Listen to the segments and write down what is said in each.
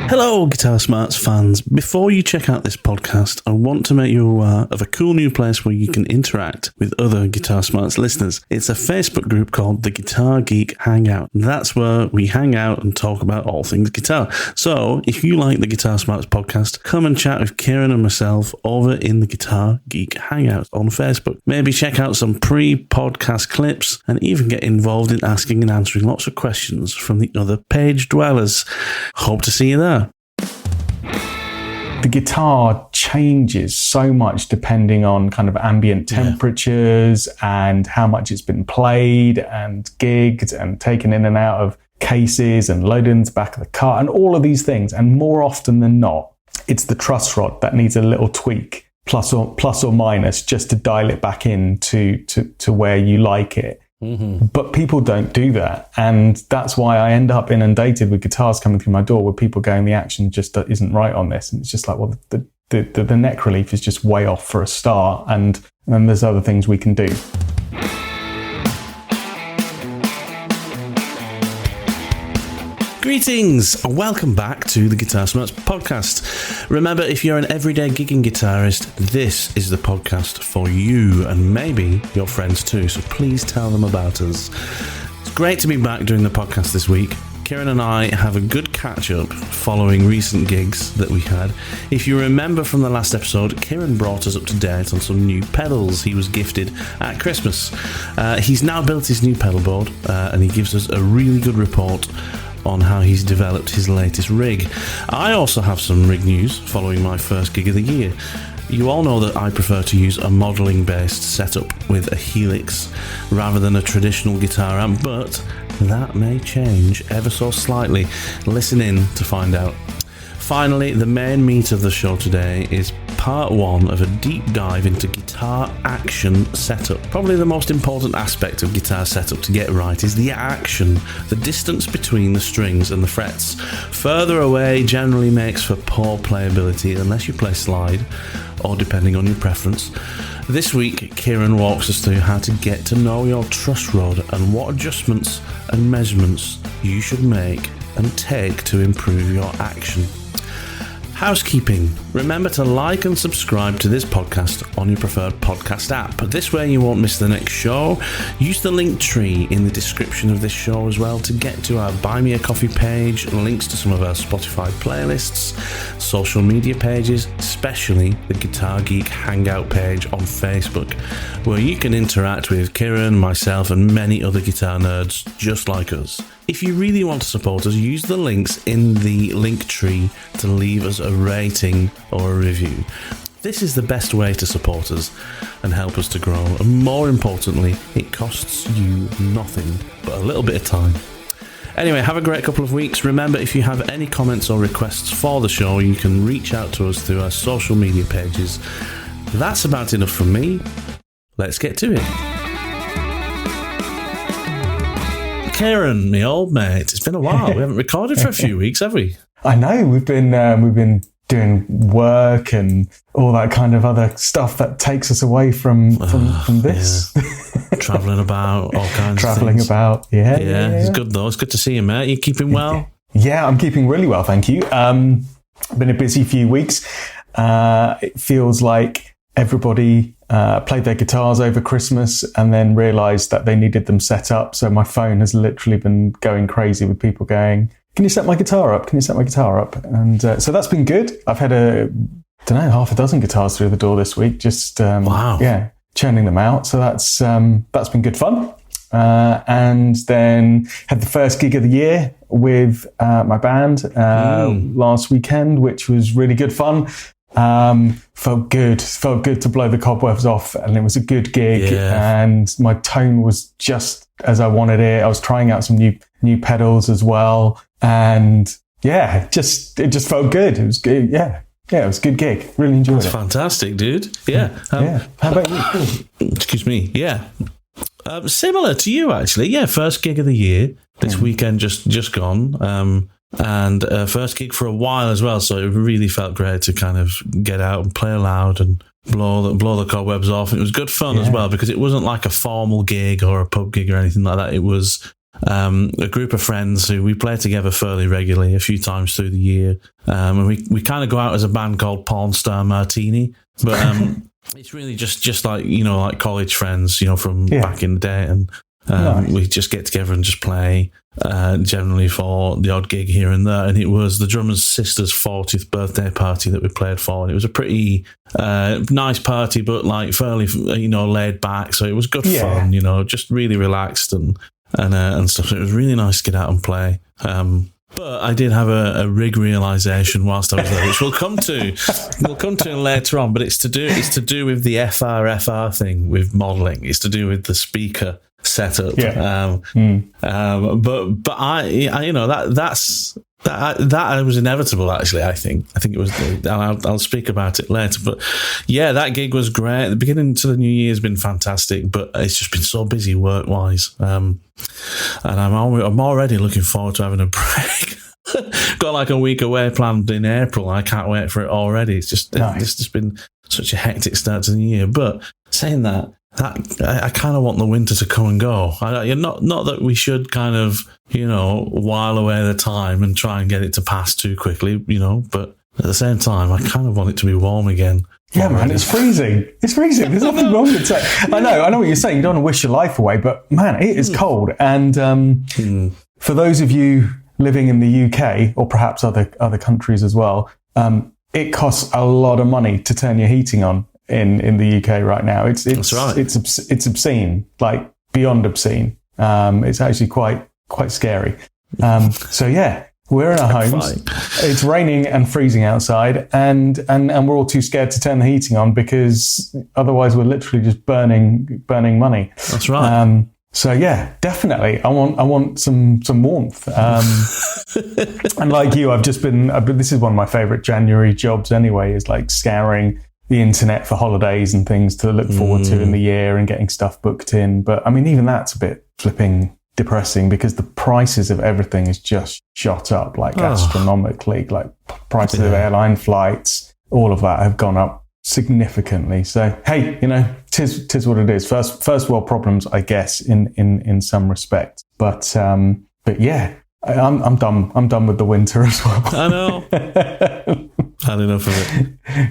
Hello, Guitar Smarts fans. Before you check out this podcast, I want to make you aware of a cool new place where you can interact with other Guitar Smarts listeners. It's a Facebook group called the Guitar Geek Hangout. That's where we hang out and talk about all things guitar. So, if you like the Guitar Smarts podcast, come and chat with Kiran and myself over in the Guitar Geek Hangout on Facebook. Maybe check out some pre-podcast clips and even get involved in asking and answering lots of questions from the other page dwellers. Hope to see you there. The guitar changes so much depending on kind of ambient temperatures and how much it's been played and gigged and taken in and out of cases and loaded into the back of the car and all of these things. And more often than not, it's the truss rod that needs a little tweak, plus or minus, just to dial it back in to where you like it. Mm-hmm. But people don't do that, and that's why I end up inundated with guitars coming through my door with people going, the action just isn't right on this, and it's just like, well, the neck relief is just way off for a start, and then there's other things we can do. Greetings, welcome back to the Guitar Smarts podcast. Remember, if you're an everyday gigging guitarist, this is the podcast for you and maybe your friends too, so please tell them about us. It's great to be back doing the podcast this week. Kiran and I have a good catch-up following recent gigs that we had. If you remember from the last episode, Kiran brought us up to date on some new pedals he was gifted at Christmas. He's now built his new pedal board and he gives us a really good report on how he's developed his latest rig. I also have some rig news following my first gig of the year. You all know that I prefer to use a modelling based setup with a Helix rather than a traditional guitar amp, but that may change ever so slightly. Listen in to find out. Finally, the main meat of the show today is part one of a deep dive into guitar action setup. Probably the most important aspect of guitar setup to get right is the action, the distance between the strings and the frets. Further away generally makes for poor playability unless you play slide, or depending on your preference. This week, Kiran walks us through how to get to know your truss rod and what adjustments and measurements you should make and take to improve your action. Housekeeping. Remember to like and subscribe to this podcast on your preferred podcast app. This way you won't miss the next show. Use the LinkTree in the description of this show as well to get to our Buy Me a Coffee page, links to some of our Spotify playlists, social media pages, especially the Guitar Geek Hangout page on Facebook, where you can interact with Kiran, myself, and many other guitar nerds just like us. If you really want to support us, use the links in the LinkTree to leave us a rating or a review. This is the best way to support us and help us to grow. And more importantly, it costs you nothing but a little bit of time. Anyway, have a great couple of weeks. Remember, if you have any comments or requests for the show, you can reach out to us through our social media pages. That's about enough from me. Let's get to it. Kiran, my old mate, it's been a while. We haven't recorded for a few weeks, have we? I know, we've been doing work and all that kind of other stuff that takes us away from this. Yeah. Travelling about, all kinds of things. Yeah. It's good though. It's good to see you, mate. You keeping well? Yeah, I'm keeping really well, thank you. Been a busy few weeks. It feels like everybody played their guitars over Christmas and then realised that they needed them set up. So my phone has literally been going crazy with people going, can you set my guitar up? Can you set my guitar up? And so that's been good. I've had half a dozen guitars through the door this week, just churning them out. So that's been good fun. And then had the first gig of the year with my band last weekend, which was really good fun. Felt good to blow the cobwebs off, and it was a good gig, and my tone was just as I wanted it. I was trying out some new pedals as well, and it just felt good. It was good. It was a good gig. Really enjoyed it. That's fantastic, dude. Yeah. How about you? Excuse me. Yeah. Similar to you, actually. Yeah, first gig of the year. This weekend just gone. And first gig for a while as well, so it really felt great to kind of get out and play loud and blow the cobwebs off. And it was good fun as well, because it wasn't like a formal gig or a pub gig or anything like that. It was a group of friends who we play together fairly regularly, a few times through the year. And we kind of go out as a band called Porn Star Martini, but it's really just like, like college friends, from back in the day. And nice. We just get together and just play, generally for the odd gig here and there. And it was the drummer's sister's 40th birthday party that we played for. And it was a pretty nice party, but like fairly, laid back. So it was good fun, just really relaxed and stuff. So it was really nice to get out and play. But I did have a rig realization whilst I was there, which we'll come to later on. But it's to do with the FR thing with modelling. It's to do with the speaker setup. Yeah. But that was inevitable. Actually, I think it was. I'll speak about it later. But yeah, that gig was great. The beginning to the new year has been fantastic, but it's just been so busy work wise. And I'm already looking forward to having a break. Got like a week away planned in April. I can't wait for it already. It's just It's just been such a hectic start to the year. But saying that I kind of want the winter to come and go. Not that we should kind of while away the time and try and get it to pass too quickly. But at the same time, I kind of want it to be warm again. Yeah, man, it's freezing. It's freezing. There's nothing wrong with it. I know what you're saying. You don't want to wish your life away, but man, it is cold. And for those of you living in the UK or perhaps other countries as well, it costs a lot of money to turn your heating on in the UK right now. That's right. It's obscene, like beyond obscene. It's actually quite scary. So yeah. We're in our homes. It's raining and freezing outside, and we're all too scared to turn the heating on because otherwise we're literally just burning money. That's right. So yeah, definitely, I want some warmth. And like you, I've been. This is one of my favorite January jobs anyway. Is like scouring the internet for holidays and things to look forward to in the year and getting stuff booked in. But I mean, even that's a bit flipping depressing because the prices of everything is just shot up like astronomically. Like prices of airline flights, all of that have gone up significantly. So hey, tis what it is. First world problems, I guess, in some respect. But yeah, I'm done with the winter as well. I know. Had enough of it.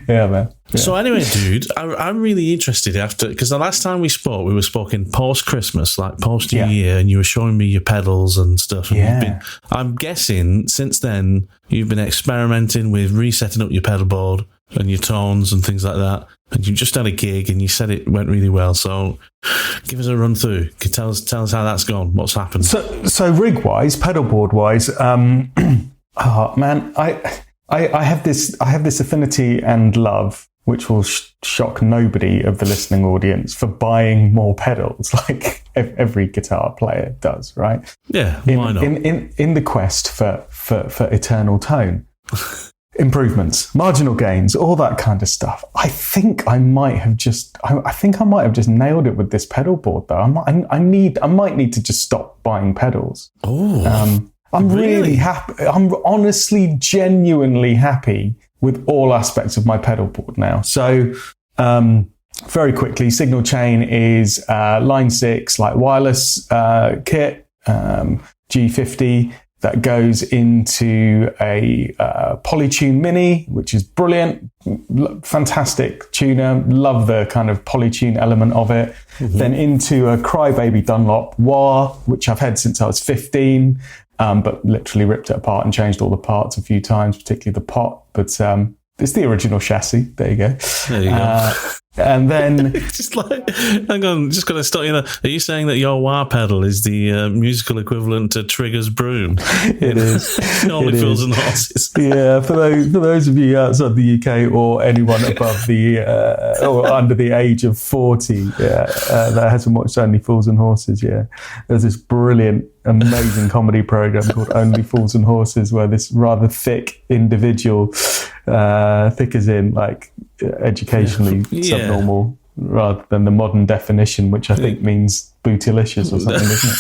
Yeah, man. Yeah. So anyway, dude, I'm really interested because the last time we were spoken post-Christmas, like post-New Year, and you were showing me your pedals and stuff. And I'm guessing since then you've been experimenting with resetting up your pedal board and your tones and things like that. And you just had a gig and you said it went really well. So give us a run through. Tell us how that's gone. What's happened? So rig-wise, pedal board-wise, man, I have this affinity and love, which will shock nobody of the listening audience, for buying more pedals, like every guitar player does, right? Yeah, why not? In the quest for eternal tone, improvements, marginal gains, all that kind of stuff. I think I might have just nailed it with this pedal board, though. I might need to just stop buying pedals. Oh. I'm really happy. I'm honestly, genuinely happy with all aspects of my pedal board now. So, very quickly, Signal Chain is Line 6, like wireless kit, G50 that goes into a Polytune Mini, which is brilliant, fantastic tuner. Love the kind of Polytune element of it. Mm-hmm. Then into a Crybaby Dunlop wah, which I've had since I was 15. But literally ripped it apart and changed all the parts a few times, particularly the pot. But it's the original chassis. There you go. There you go. And then... just like, hang on, just got to stop you there. Are you saying that your wah pedal is the musical equivalent to Trigger's broom? It is. Only Fools and Horses. Yeah, for those of you outside the UK or anyone above or under the age of 40 that hasn't watched Only Fools and Horses, there's this brilliant, amazing comedy program called Only Fools and Horses, where this rather thick individual, thick as in like educationally subnormal, rather than the modern definition, which I think means bootylicious or something, isn't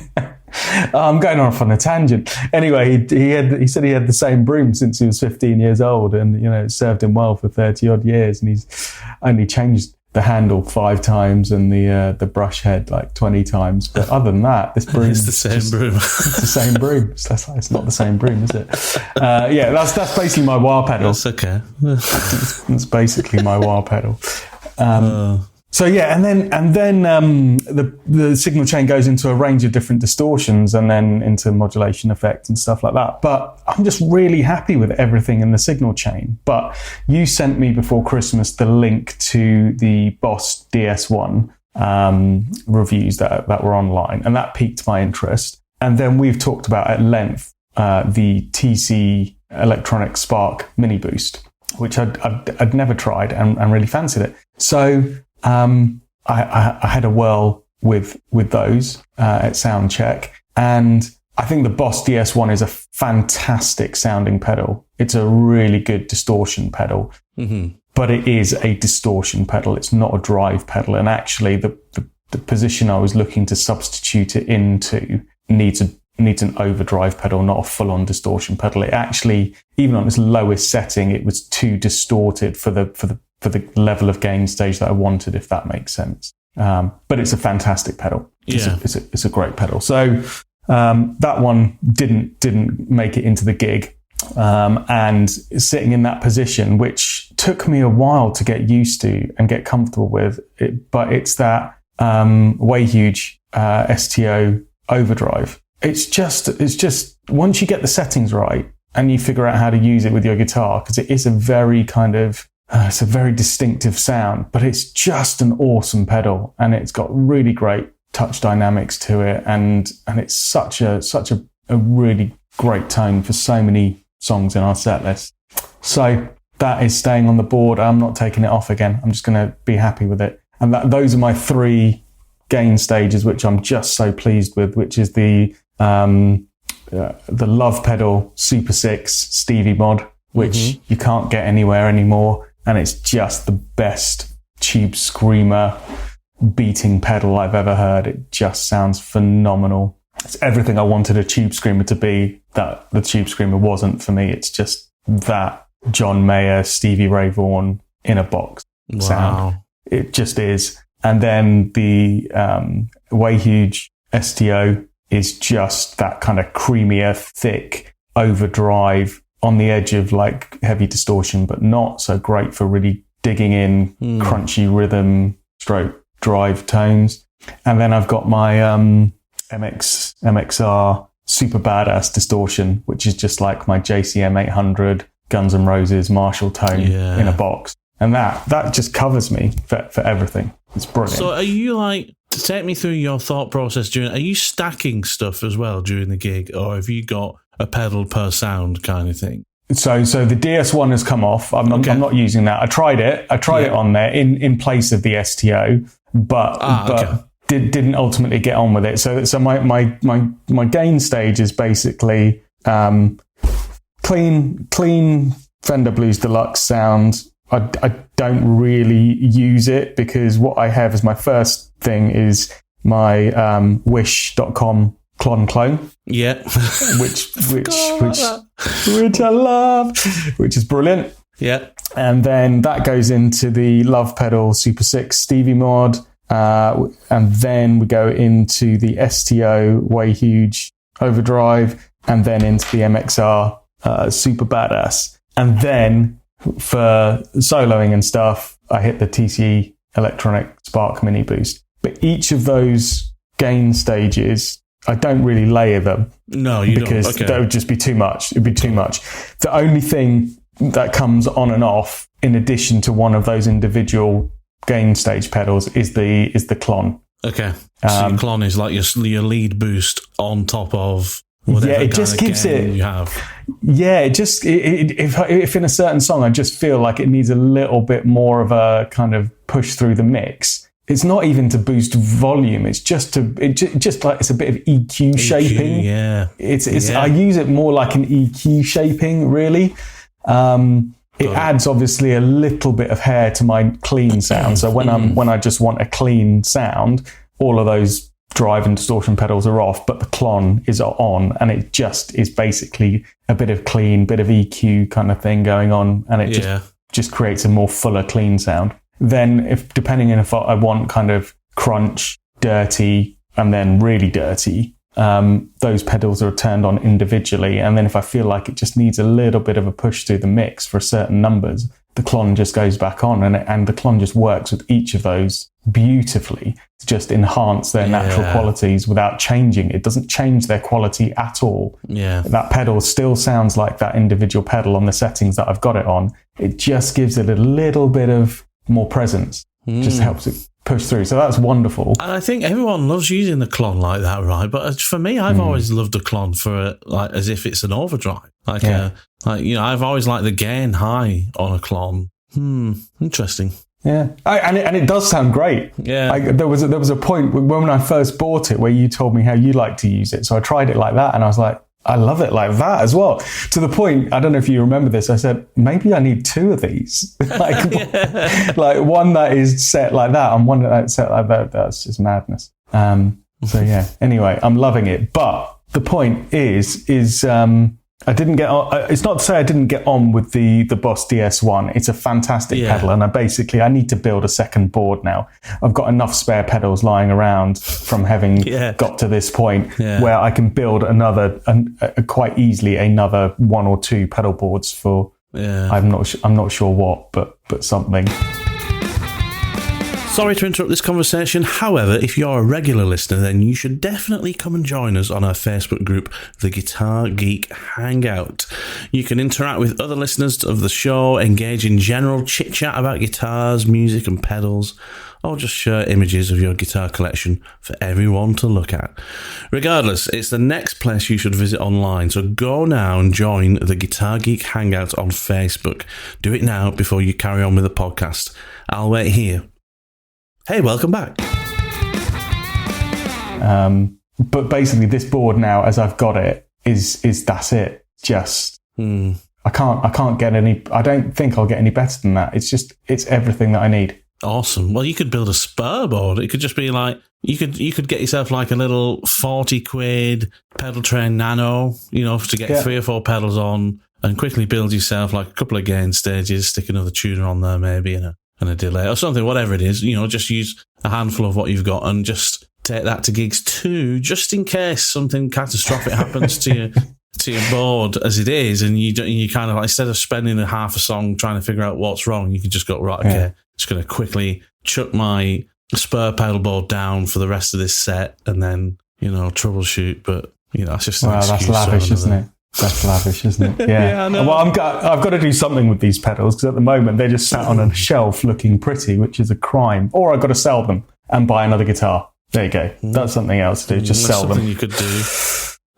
it? But, I'm going off on a tangent. Anyway, he said he had the same broom since he was 15 years old, and it served him well for 30 odd years, and he's only changed the handle 5 times and the brush head like 20 times. But other than that, this broom it's the same broom. It's the same broom. It's not the same broom, is it? Yeah, that's basically my wah pedal. That's okay. That's basically my wah pedal. So yeah, and then the signal chain goes into a range of different distortions and then into modulation effects and stuff like that. But I'm just really happy with everything in the signal chain. But you sent me before Christmas the link to the Boss DS1 reviews that were online, and that piqued my interest. And then we've talked about at length the TC Electronic Spark Mini Boost, which I'd never tried and really fancied it. So I had a whirl with those at sound check, and I think the Boss DS1 is a fantastic sounding pedal. It's a really good distortion pedal, but it is a distortion pedal. It's not a drive pedal, and actually the position I was looking to substitute it into needs an overdrive pedal, not a full-on distortion pedal. It actually, even on its lowest setting, it was too distorted for the level of gain stage that I wanted, if that makes sense. But it's a fantastic pedal. It's a great pedal. So that one didn't make it into the gig. And sitting in that position, which took me a while to get used to and get comfortable with, but it's that way huge STO overdrive. It's just once you get the settings right and you figure out how to use it with your guitar, because it is a very kind of it's a very distinctive sound, but it's just an awesome pedal, and it's got really great touch dynamics to it, and it's such a really great tone for so many songs in our set list. So that is staying on the board. I'm not taking it off again. I'm just going to be happy with it. And those are my 3 gain stages, which I'm just so pleased with, which is the Love Pedal Super 6 Stevie mod, which you can't get anywhere anymore. And it's just the best tube screamer beating pedal I've ever heard. It just sounds phenomenal. It's everything I wanted a tube screamer to be that the tube screamer wasn't for me. It's just that John Mayer, Stevie Ray Vaughan in a box sound. It just is. And then the Way Huge STO is just that kind of creamier, thick overdrive on the edge of like heavy distortion, but not so great for really digging in crunchy rhythm stroke drive tones. And then I've got my MXR Super Badass distortion, which is just like my JCM 800 Guns N' Roses Marshall tone in a box. And that just covers me for everything. It's brilliant. So are you like, to take me through your thought process are you stacking stuff as well during the gig, or have you got a pedal per sound kind of thing? So the DS1 has come off. I'm not using that. I tried it on there in place of the STO, but didn't ultimately get on with it. So my gain stage is basically clean Fender Blues Deluxe sound. I don't really use it because what I have as my first thing is my wish.com clone. Yeah. which I love, which is brilliant. Yeah. And then that goes into the Love Pedal Super 6 Stevie mod. And then we go into the STO Way Huge Overdrive, and then into the MXR Super Badass. And then for soloing and stuff, I hit the TC Electronic Spark Mini Boost. But each of those gain stages, I don't really layer them. No, you don't. Because that would just be too much. It'd be too much. The only thing that comes on and off, in addition to one of those individual gain stage pedals, is the clon. Okay. So your clon is like your lead boost on top of whatever it just gives it. You have. Yeah, if in a certain song I just feel like it needs a little bit more of a kind of push through the mix. It's not even to boost volume. It's just it's a bit of EQ shaping. Yeah. I use it more like an EQ shaping, really. It adds obviously a little bit of hair to my clean sound. So when I just want a clean sound, all of those drive and distortion pedals are off, but the clon is on, and it just is basically a bit of clean, bit of EQ kind of thing going on, and it just creates a more fuller, clean sound. then if depending on if I want kind of crunch, dirty, and then really dirty, those pedals are turned on individually. And then if I feel like it just needs a little bit of a push through the mix for certain numbers, the clon just goes back on, and the clon just works with each of those beautifully to just enhance their natural qualities without changing. It doesn't change their quality at all. Yeah. That pedal still sounds like that individual pedal on the settings that I've got it on. It just gives it a little bit of more presence. Just helps it push through. So that's wonderful. And I think everyone loves using the clon like that, right? But for me, I've always loved a clon for like as if it's an overdrive. I've always liked the gain high on a clon. Interesting. Yeah, and it does sound great. Yeah, there was a point when I first bought it where you told me how you like to use it. So I tried it like that, and I was like, I love it like that as well. To the point, I don't know if you remember this, I said, maybe I need two of these. Like one that is set like that and one that's set like that. That's just madness. So yeah, anyway, I'm loving it. But the point is I didn't get on, it's not to say I didn't get on with the Boss DS1. It's a fantastic pedal, and I need to build a second board now. I've got enough spare pedals lying around from having got to this point where I can build quite easily another one or two pedal boards for I'm not sure what, but something. Sorry to interrupt this conversation. However, if you're a regular listener, then you should definitely come and join us on our Facebook group, The Guitar Geek Hangout. You can interact with other listeners of the show, engage in general chit-chat about guitars, music and pedals, or just share images of your guitar collection for everyone to look at. Regardless, it's the next place you should visit online, so go now and join the Guitar Geek Hangout on Facebook. Do it now before you carry on with the podcast. I'll wait here. Hey, welcome back. But basically, this board now, as I've got it, is that's it. Just I can't get any. I don't think I'll get any better than that. It's everything that I need. Awesome. Well, you could build a spur board. It could just be like you could get yourself like a little 40 quid pedal train nano, to get 3 or 4 pedals on, and quickly build yourself like a couple of gain stages, stick another tuner on there maybe, and a delay or something, whatever it is, just use a handful of what you've got and just take that to gigs too, just in case something catastrophic happens to your board as it is, and you kind of like, instead of spending a half a song trying to figure out what's wrong, you can just go, right, okay, just going to quickly chuck my spur pedal board down for the rest of this set and then, troubleshoot. But, it's just that's lavish, isn't it? That's lavish, isn't it? Yeah. Well, I've got to do something with these pedals because at the moment they're just sat on a shelf looking pretty, which is a crime. Or I've got to sell them and buy another guitar. There you go. That's something else to do. Just sell them. Something you could do.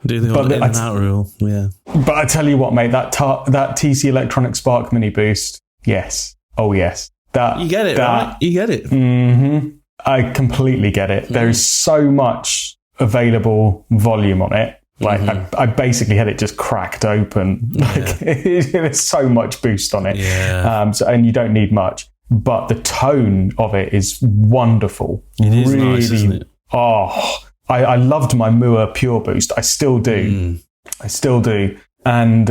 Do the old in and out rule. Yeah. But I tell you what, mate, that TC Electronic Spark Mini Boost. Yes. Oh, yes. You get it, right? You get it. Mm-hmm. I completely get it. There is so much available volume on it. Like I basically had it just cracked open. There's so much boost on it. Yeah. And you don't need much, but the tone of it is wonderful. It is really nice, isn't it? Oh, I loved my Mua Pure Boost. I still do. And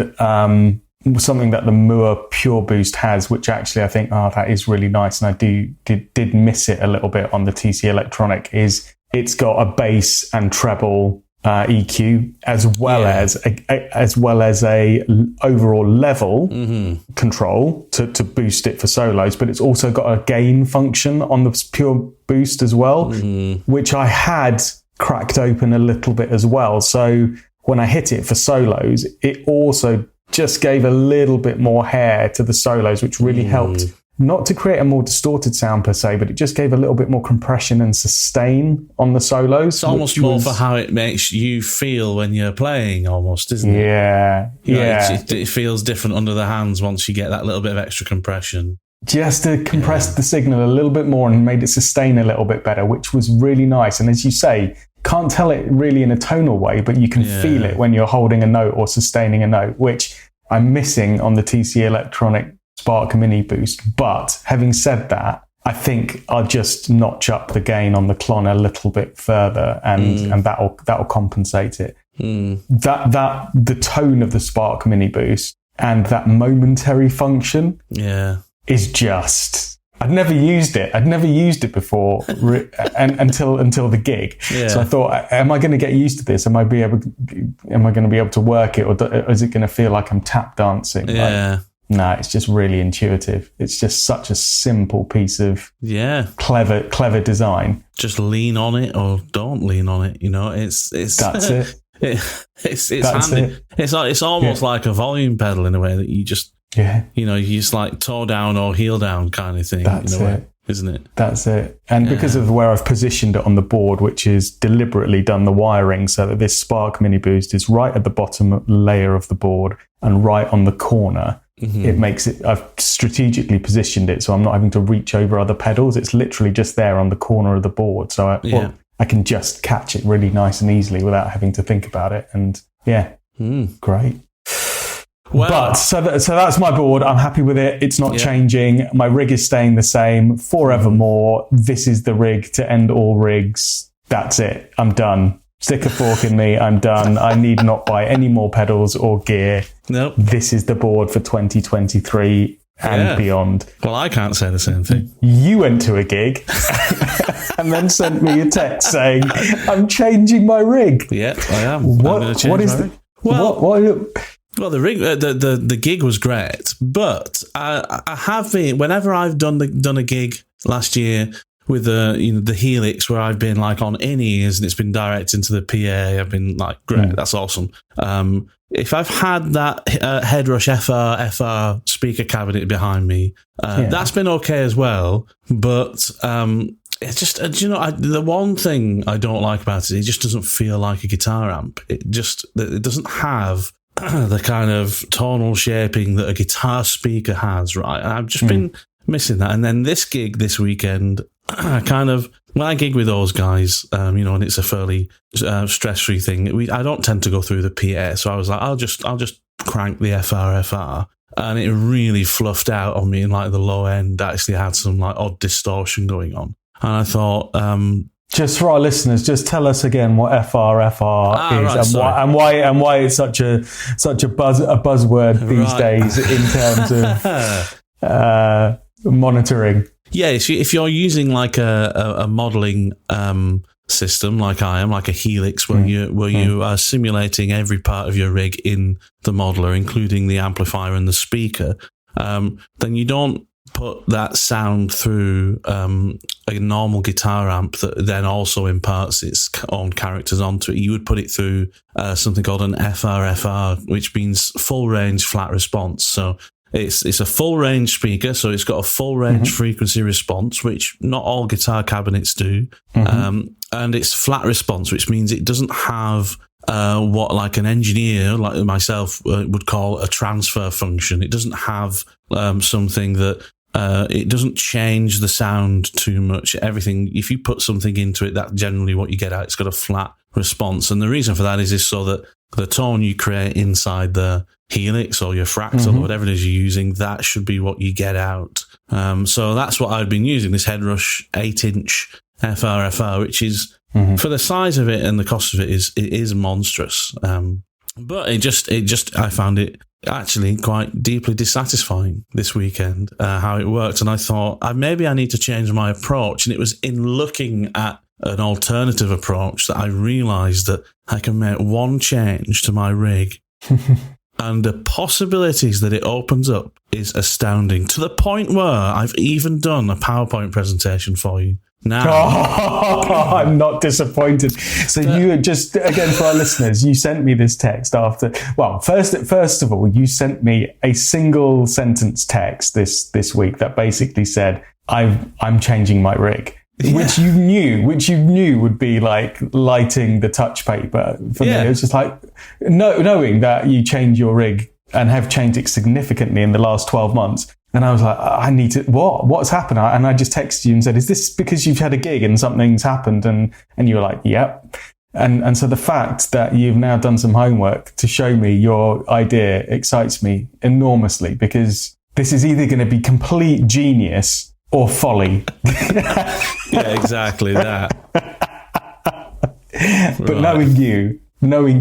something that the Mua Pure Boost has, which actually I think, that is really nice, and I did miss it a little bit on the TC Electronic, is it's got a bass and treble EQ as well as a overall level control to boost it for solos, but it's also got a gain function on the Pure Boost as well, which I had cracked open a little bit as well. So when I hit it for solos, it also just gave a little bit more hair to the solos, which really helped. Not to create a more distorted sound per se, but it just gave a little bit more compression and sustain on the solos. It's almost more for how it makes you feel when you're playing, almost, isn't it? Yeah. It feels different under the hands once you get that little bit of extra compression. Just to compress the signal a little bit more and made it sustain a little bit better, which was really nice. And as you say, can't tell it really in a tonal way, but you can feel it when you're holding a note or sustaining a note, which I'm missing on the TC Electronic Spark Mini Boost. But having said that, I think I'll just notch up the gain on the Klon a little bit further, and that'll compensate it. That the tone of the Spark Mini Boost and that momentary function is just, I'd never used it. I'd never used it before, and until the gig. Yeah. So I thought, am I going to get used to this? Am I going to be able to work it, or is it going to feel like I'm tap dancing? Yeah. No, it's just really intuitive. It's just such a simple piece of clever design. Just lean on it or don't lean on it. It's that's it. It's handy. It's almost like a volume pedal in a way that you just you just like toe down or heel down kind of thing. That's in a way, it. Isn't it? That's it. And because of where I've positioned it on the board, which is deliberately done the wiring so that this Spark Mini Boost is right at the bottom layer of the board and right on the corner. Mm-hmm. It makes it, I've strategically positioned it so I'm not having to reach over other pedals. It's literally just there on the corner of the board. So I can just catch it really nice and easily without having to think about it. And great. Well, but so that's my board. I'm happy with it. It's not changing. My rig is staying the same forevermore. This is the rig to end all rigs. That's it. I'm done. Stick a fork in me. I'm done. I need not buy any more pedals or gear. Nope. This is the board for 2023 and beyond. Well, I can't say the same thing. You went to a gig and then sent me a text saying, I'm changing my rig. Yeah, I am. What is it? Well, the rig, the gig was great, but I have been, whenever I've done a gig last year with the Helix, where I've been like on in-ears and it's been direct into the PA, I've been like, great, that's awesome. If I've had that Headrush FR speaker cabinet behind me, that's been okay as well, but it's just, the one thing I don't like about it just doesn't feel like a guitar amp. It doesn't have the kind of tonal shaping that a guitar speaker has, right? And I've just been missing that. And then this gig this weekend, when I gig with those guys, and it's a fairly stress-free thing, I don't tend to go through the PA. So I was like, I'll just crank the FR, and it really fluffed out on me, and like the low end actually had some like odd distortion going on. And I thought, just for our listeners, just tell us again what FR is, right, and why it's such a buzzword these days in terms of monitoring. Yeah, if you're using like a modeling system like I am, like a Helix, where you are simulating every part of your rig in the modeler, including the amplifier and the speaker, then you don't put that sound through a normal guitar amp that then also imparts its own characters onto it. You would put it through something called an FR, which means full range flat response. So it's a full range speaker, so it's got a full range frequency response, which not all guitar cabinets do. And it's flat response, which means it doesn't have what like an engineer like myself would call a transfer function. It doesn't have something that it doesn't change the sound too much. Everything, if you put something into it, that's generally what you get out. It's got a flat response. And the reason for that is so that the tone you create inside the Helix or your Fractal or whatever it is you're using, that should be what you get out. So that's what I've been using, this Headrush 8-inch FR, which is, for the size of it and the cost of it, is monstrous. But it just I found it actually quite deeply dissatisfying this weekend, how it worked. And I thought, maybe I need to change my approach. And it was in looking at an alternative approach that I realised that I can make one change to my rig. And the possibilities that it opens up is astounding, to the point where I've even done a PowerPoint presentation for you. Now, I'm not disappointed. So you just, again, for our listeners, you sent me this text after, well, first of all, you sent me a single sentence text this week that basically said, I'm changing my rig. Yeah. Which you knew would be like lighting the touch paper for me. It was just like knowing that you change your rig and have changed it significantly in the last 12 months. And I was like, I need to, what's happened? And I just texted you and said, is this because you've had a gig and something's happened? And you were like, yep. And so the fact that you've now done some homework to show me your idea excites me enormously, because this is either going to be complete genius or folly. Yeah, exactly that. But knowing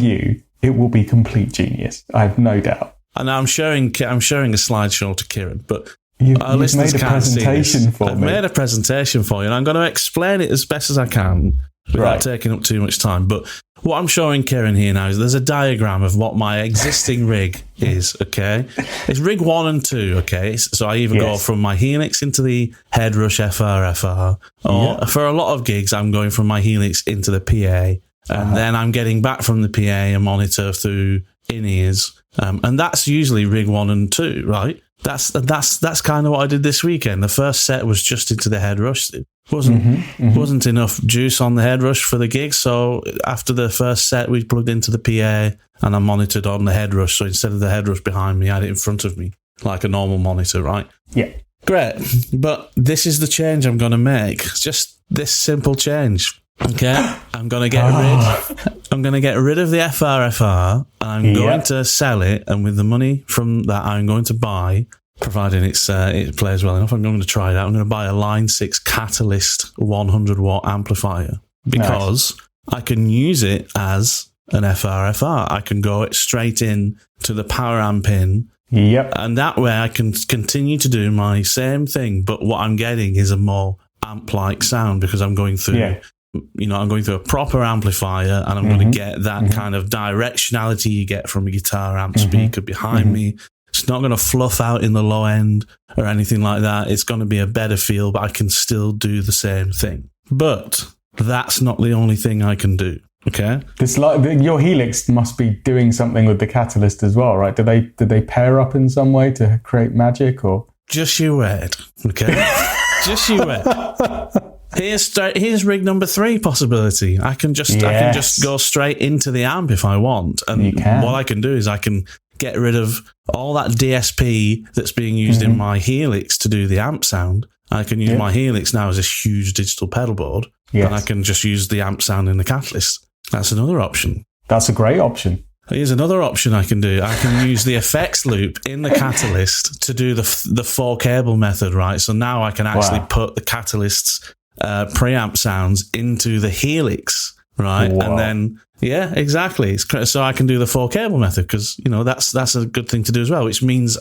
you, it will be complete genius. I have no doubt. And I'm showing a slideshow to Kiran, but You've listeners made a can't see presentation this. for I've me. made a presentation for you, and I'm going to explain it as best as I can without taking up too much time. But what I'm showing Kiran here now is there's a diagram of what my existing rig is, okay? It's rig 1 and 2, okay? So I either go from my Helix into the Headrush FR, or for a lot of gigs, I'm going from my Helix into the PA, and then I'm getting back from the PA a monitor through in-ears, and that's usually rig 1 and 2, right? That's kind of what I did this weekend. The first set was just into the Headrush. It wasn't enough juice on the Headrush for the gig, so after the first set, we plugged into the PA and I monitored on the Headrush. So instead of the Headrush behind me, I had it in front of me, like a normal monitor, right? Yeah. Great. But this is the change I'm going to make. Just this simple change. Okay, I'm going to get rid of the FRFR, and I'm going to sell it, and with the money from that, I'm going to buy, providing it plays well enough, I'm going to try it out. I'm going to buy a Line 6 Catalyst 100 watt amplifier, because I can use it as an FRFR. I can go it straight in to the power amp in. Yep. And that way I can continue to do my same thing, but what I'm getting is a more amp-like sound, because I'm going through I'm going through a proper amplifier, and I'm going to get that kind of directionality you get from a guitar amp speaker behind me. It's not going to fluff out in the low end or anything like that. It's going to be a better feel, but I can still do the same thing. But that's not the only thing I can do. Okay. Your Helix must be doing something with the Catalyst as well, right? Did they pair up in some way to create magic, or? Just you wait. Okay. Just you wait. Here's rig number 3 possibility. I can just go straight into the amp if I want. And what I can do is I can get rid of all that DSP that's being used in my Helix to do the amp sound. I can use my Helix now as a huge digital pedal board, and I can just use the amp sound in the Catalyst. That's another option. That's a great option. Here's another option I can do. I can use the effects loop in the Catalyst to do the 4 cable method, right? So now I can actually put the Catalyst's preamp sounds into the Helix, right? Wow. And then, exactly. So I can do the 4 cable method, because, that's a good thing to do as well, which means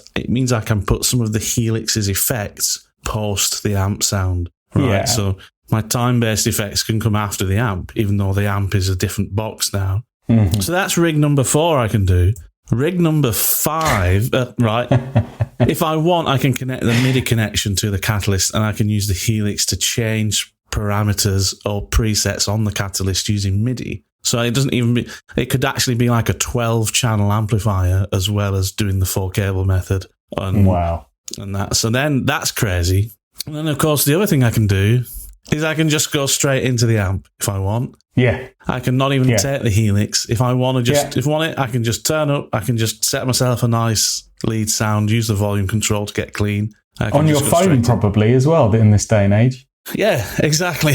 I can put some of the Helix's effects post the amp sound, right? Yeah. So my time-based effects can come after the amp, even though the amp is a different box now. So that's rig number 4 I can do. Rig number 5, right? If I want, I can connect the MIDI connection to the Catalyst, and I can use the Helix to change parameters or presets on the Catalyst using MIDI. So it could actually be like a 12-channel amplifier as well as doing the 4 cable method. So then that's crazy. And then, of course, the other thing I can do is I can just go straight into the amp if I want. Yeah. I can not even take the Helix. If I want to I can just turn up, I can just set myself a nice lead sound, use the volume control to get clean. On your phone probably as well in this day and age. Yeah, exactly.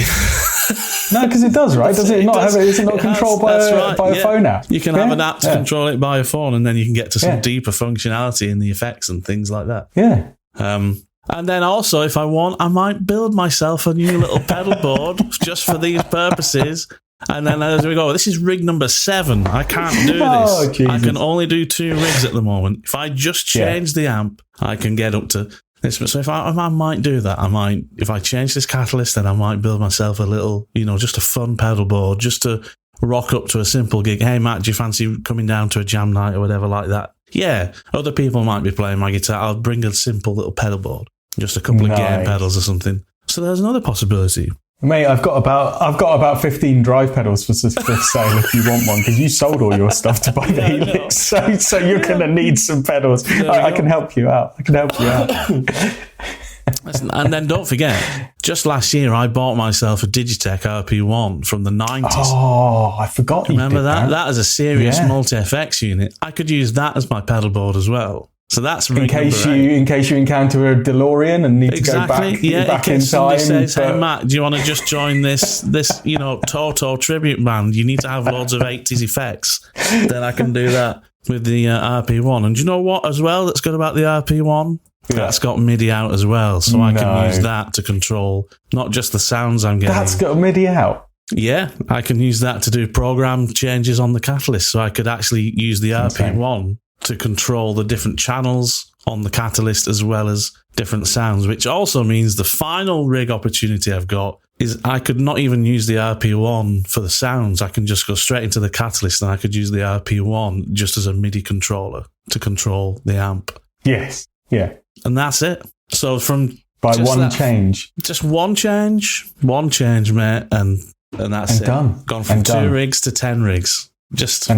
No, because it does, right? Is it not controlled by a phone app? You can have an app to control it by a phone, and then you can get to some deeper functionality in the effects and things like that. Yeah. And then also, if I want, I might build myself a new little pedal board just for these purposes. And then as we go, this is rig number 7. I can't do this. Jesus. I can only do 2 rigs at the moment. If I just change the amp, I can get up to this. So if I might do that, if I change this Catalyst, then I might build myself a little, just a fun pedal board, just to rock up to a simple gig. Hey, Matt, do you fancy coming down to a jam night or whatever like that? Yeah, other people might be playing my guitar. I'll bring a simple little pedal board, just a couple of gain pedals or something. So there's another possibility. Mate, I've got about 15 drive pedals for sale if you want one, because you sold all your stuff to buy the Helix. So you're going to need some pedals. I can help you out. And then don't forget, just last year I bought myself a Digitech RP1 from the 90s. Oh, I forgot. Remember that? That is a serious multi-FX unit. I could use that as my pedal board as well. So that's in case you encounter a DeLorean and need to go back in time. Says, "Hey Matt, do you want to just join this Toto tribute band? You need to have loads of 80s effects." Then I can do that with the RP1. And do you know what as well that's good about the RP1? That's got MIDI out as well, so I can use that to control not just the sounds I'm getting. That's got MIDI out? Yeah, I can use that to do program changes on the Catalyst, so I could actually use the RP1 to control the different channels on the Catalyst as well as different sounds, which also means the final rig opportunity I've got is I could not even use the RP1 for the sounds. I can just go straight into the Catalyst and I could use the RP1 just as a MIDI controller to control the amp. Yes. Yeah. And that's it. So from by one change. Just one change, mate, and that's it. Done. Gone from 2 rigs to 10 rigs. Just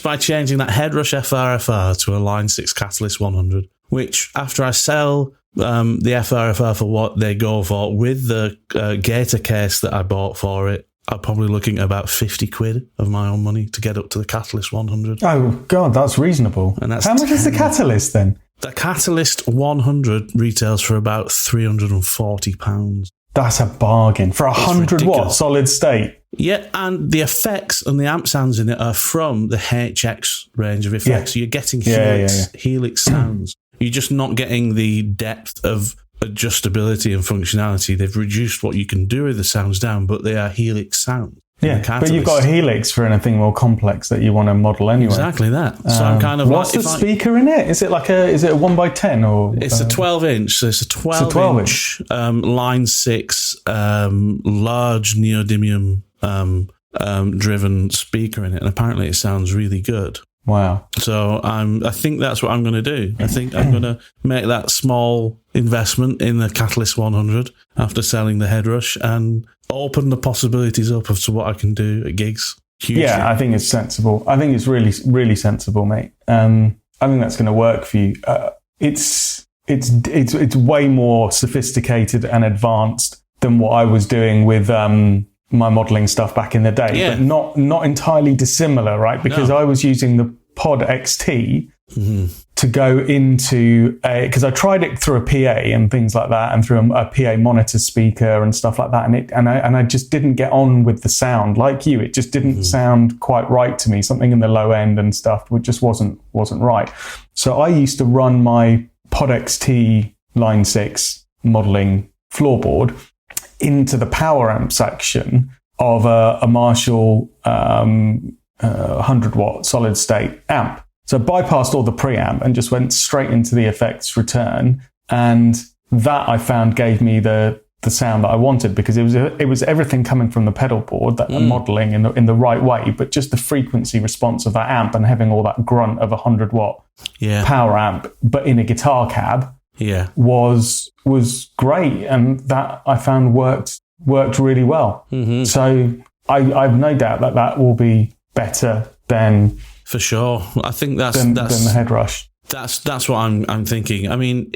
by changing that Headrush FRFR to a Line 6 Catalyst 100, which after I sell the FRFR for what they go for with the Gator case that I bought for it, I'm probably looking at about 50 quid of my own money to get up to the Catalyst 100. Oh, God, that's reasonable. And that's how much is the Catalyst then? The Catalyst 100 retails for about £340. That's a bargain for 100 watt solid state. Yeah, and the effects and the amp sounds in it are from the HX range of effects. Yeah. So you're getting helix sounds. You're just not getting the depth of adjustability and functionality. They've reduced what you can do with the sounds down, but they are helix sounds. Yeah, but you've got a helix for anything more complex that you want to model anyway. Exactly that. So I'm kind of what's the speaker in it? Is it a 1x10 or? It's a 12-inch. So it's a 12-inch Line 6 large neodymium driven speaker in it, and apparently it sounds really good. Wow. So I think that's what I'm going to do. I think I'm going to make that small investment in the Catalyst 100 after selling the Headrush and open the possibilities up as to what I can do at gigs. Hugely. Yeah, I think it's sensible. I think it's really, really sensible, mate. I think that's going to work for you. It's way more sophisticated and advanced than what I was doing with my modeling stuff back in the day, but not entirely dissimilar, right? Because I was using the Pod XT to go into because I tried it through a PA and things like that, and through a PA monitor speaker and stuff like that, and I just didn't get on with the sound like you. It just didn't sound quite right to me. Something in the low end and stuff which just wasn't right. So I used to run my Pod XT Line 6 modeling floorboard into the power amp section of a Marshall 100 watt solid state amp. So bypassed all the preamp and just went straight into the effects return. And that I found gave me the sound that I wanted, because it was everything coming from the pedal board that I'm modeling in the right way, but just the frequency response of that amp and having all that grunt of a 100 watt power amp, but in a guitar cab. Was great, and that I found worked really well. So I've no doubt that will be better than for sure. I think that's the Headrush. That's what I'm thinking. I mean,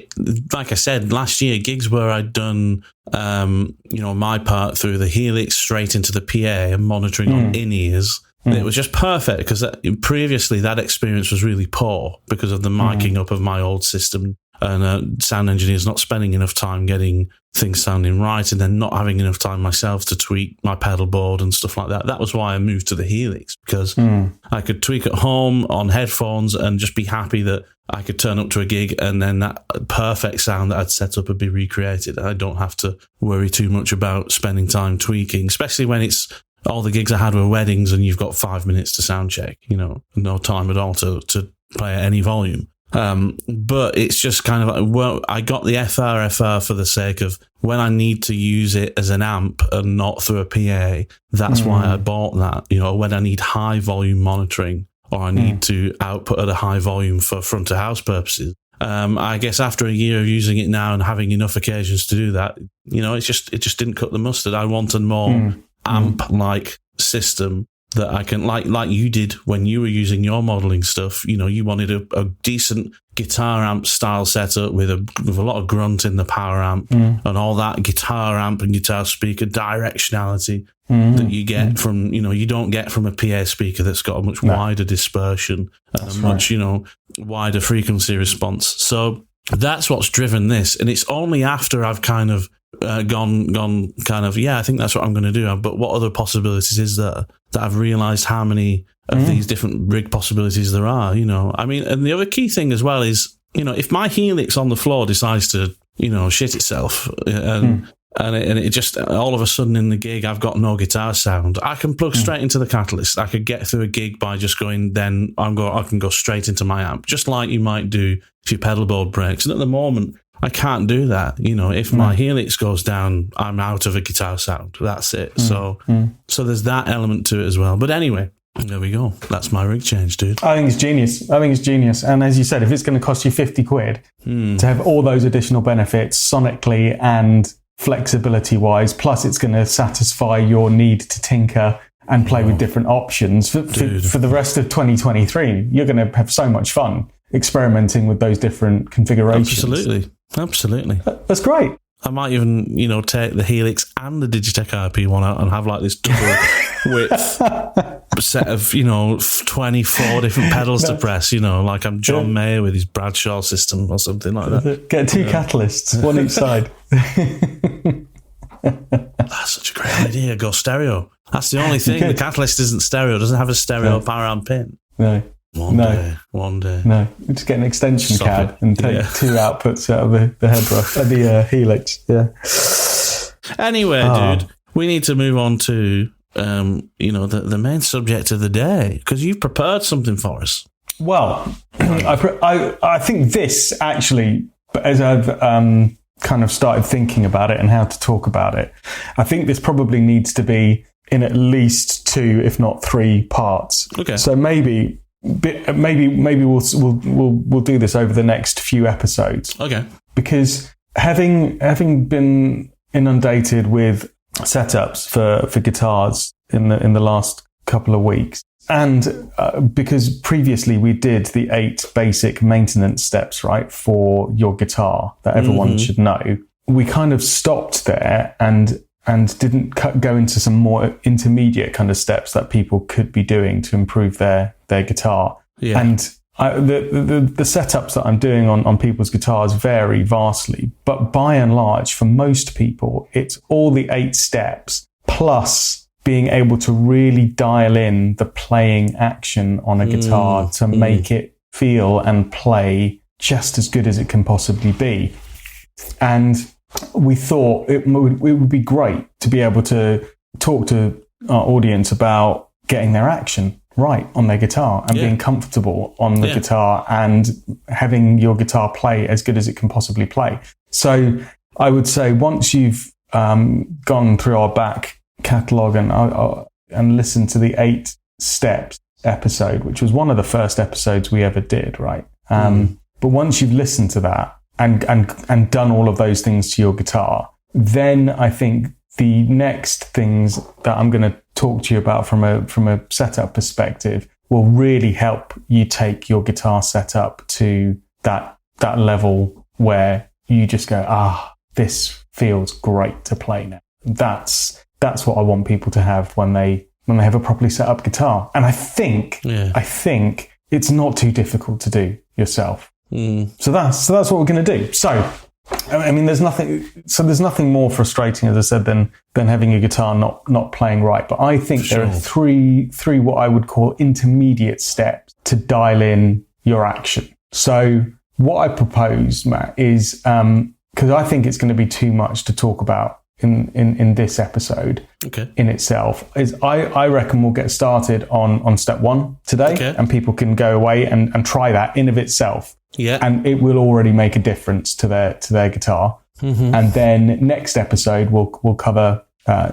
like I said, last year gigs where I'd done my part through the Helix straight into the PA and monitoring on in-ears. It was just perfect, because previously that experience was really poor because of the miking up of my old system. And sound engineers not spending enough time getting things sounding right, and then not having enough time myself to tweak my pedal board and stuff like that. That was why I moved to the Helix, because I could tweak at home on headphones and just be happy that I could turn up to a gig and then that perfect sound that I'd set up would be recreated. I don't have to worry too much about spending time tweaking, especially when it's all the gigs I had were weddings and you've got 5 minutes to sound check, no time at all to play at any volume. But it's just kind of like, well, I got the FRFR for the sake of when I need to use it as an amp and not through a PA. That's why I bought that, when I need high volume monitoring or I need to output at a high volume for front of house purposes. I guess after a year of using it now and having enough occasions to do that, it just didn't cut the mustard. I want a more amp-like system that I can, like you did when you were using your modeling stuff. You wanted a decent guitar amp style setup with a lot of grunt in the power amp and all that guitar amp and guitar speaker directionality that you get from, you don't get from a PA speaker that's got a much wider dispersion and a much, wider frequency response. So that's what's driven this. And it's only after I've kind of gone kind of, I think that's what I'm going to do. But what other possibilities is there, that I've realized how many of these different rig possibilities there are, I mean, and the other key thing as well is, if my Helix on the floor decides to, shit itself and And it just, all of a sudden in the gig, I've got no guitar sound. I can plug straight into the Catalyst. I could get through a gig by just going, then I can go straight into my amp, just like you might do if your pedal board breaks. And at the moment, I can't do that. If my Helix goes down, I'm out of a guitar sound. That's it. So there's that element to it as well. But anyway, there we go. That's my rig change, dude. I think it's genius. And as you said, if it's going to cost you 50 quid to have all those additional benefits sonically and flexibility wise, plus it's going to satisfy your need to tinker and play with different options for the rest of 2023, you're going to have so much fun experimenting with those different configurations. Absolutely. That's great. I might even, take the Helix and the Digitech RP one out and have like this double width set of, 24 different pedals to press, like I'm John Mayer with his Bradshaw system or something like that. Get two catalysts, one each side. That's such a great idea. Go stereo. That's the only thing. The Catalyst isn't stereo. It doesn't have a stereo power amp pin. No. One day. No, just get an extension card and take two outputs out of the headrush, the Helix. Yeah. Anyway, dude, we need to move on to the main subject of the day, because you've prepared something for us. Well, I think this actually, as I've kind of started thinking about it and how to talk about it, I think this probably needs to be in at least 2, if not 3 parts. Okay. So maybe we'll do this over the next few episodes. Okay. Because having been inundated with setups for guitars in the last couple of weeks, and because previously we did the 8 basic maintenance steps, right, for your guitar that everyone should know, we kind of stopped there and didn't go into some more intermediate kind of steps that people could be doing to improve their guitar. Yeah. And the setups that I'm doing on people's guitars vary vastly, but by and large, for most people, it's all the 8 steps plus being able to really dial in the playing action on a guitar to make it feel and play just as good as it can possibly be. And we thought it would be great to be able to talk to our audience about getting their action right on their guitar and being comfortable on the guitar and having your guitar play as good as it can possibly play. So I would say once you've gone through our back catalogue and listened to the 8 steps episode, which was one of the first episodes we ever did, right? But once you've listened to that and done all of those things to your guitar, then I think the next things that I'm going to talk to you about from a setup perspective will really help you take your guitar setup to that level where you just go, this feels great to play now. That's what I want people to have when they have a properly set up guitar. And I think it's not too difficult to do yourself. So that's what we're going to do. So, I mean, there's nothing more frustrating, as I said, than having a guitar not playing right. But I think there are three what I would call intermediate steps to dial in your action. So what I propose, Matt, is, because I think it's going to be too much to talk about in this episode in itself, is I reckon we'll get started on step 1 today, and people can go away and try that in of itself. Yeah. And it will already make a difference to their guitar. And then next episode we'll cover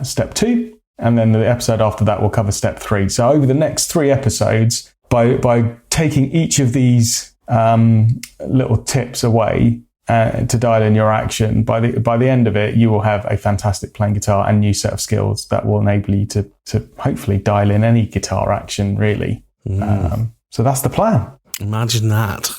step 2, and then the episode after that we'll cover step 3. So over the next 3 episodes, by taking each of these little tips away to dial in your action, by the end of it, you will have a fantastic playing guitar and new set of skills that will enable you to hopefully dial in any guitar action, really. So that's the plan. Imagine that.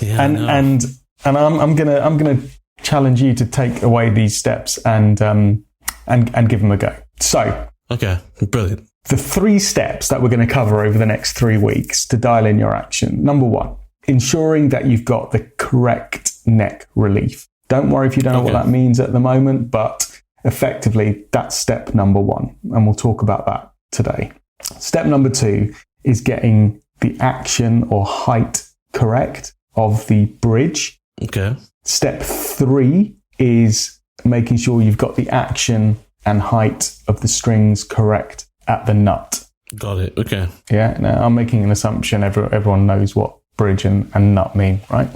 Yeah, and I'm gonna challenge you to take away these steps and give them a go. So, okay, brilliant. The 3 steps that we're going to cover over the next 3 weeks to dial in your action. Number 1, ensuring that you've got the correct neck relief. Don't worry if you don't know what that means at the moment, but effectively that's step number 1, and we'll talk about that today. Step number 2 is getting the action or height correct of the bridge. Okay. Step 3 is making sure you've got the action and height of the strings correct at the nut. Got it. Okay. Yeah. Now I'm making an assumption everyone knows what bridge and nut mean, right?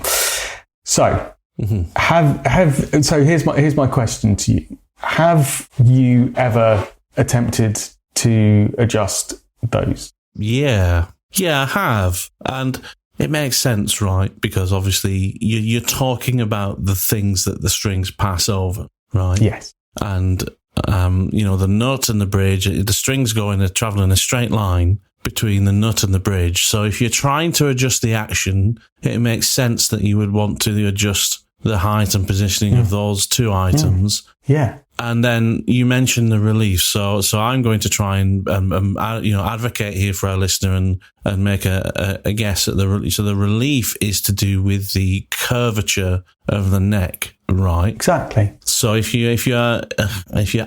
So so here's my question to you. Have you ever attempted to adjust those? Yeah, I have. And it makes sense, right? Because obviously you're talking about the things that the strings pass over, right? Yes. And, the nut and the bridge, the strings travel in a straight line between the nut and the bridge. So if you're trying to adjust the action, it makes sense that you would want to adjust the height and positioning of those two items. Yeah. And then you mentioned the relief. So I'm going to try and, advocate here for our listener and make a guess at the relief. So the relief is to do with the curvature of the neck, right? Exactly. So if you're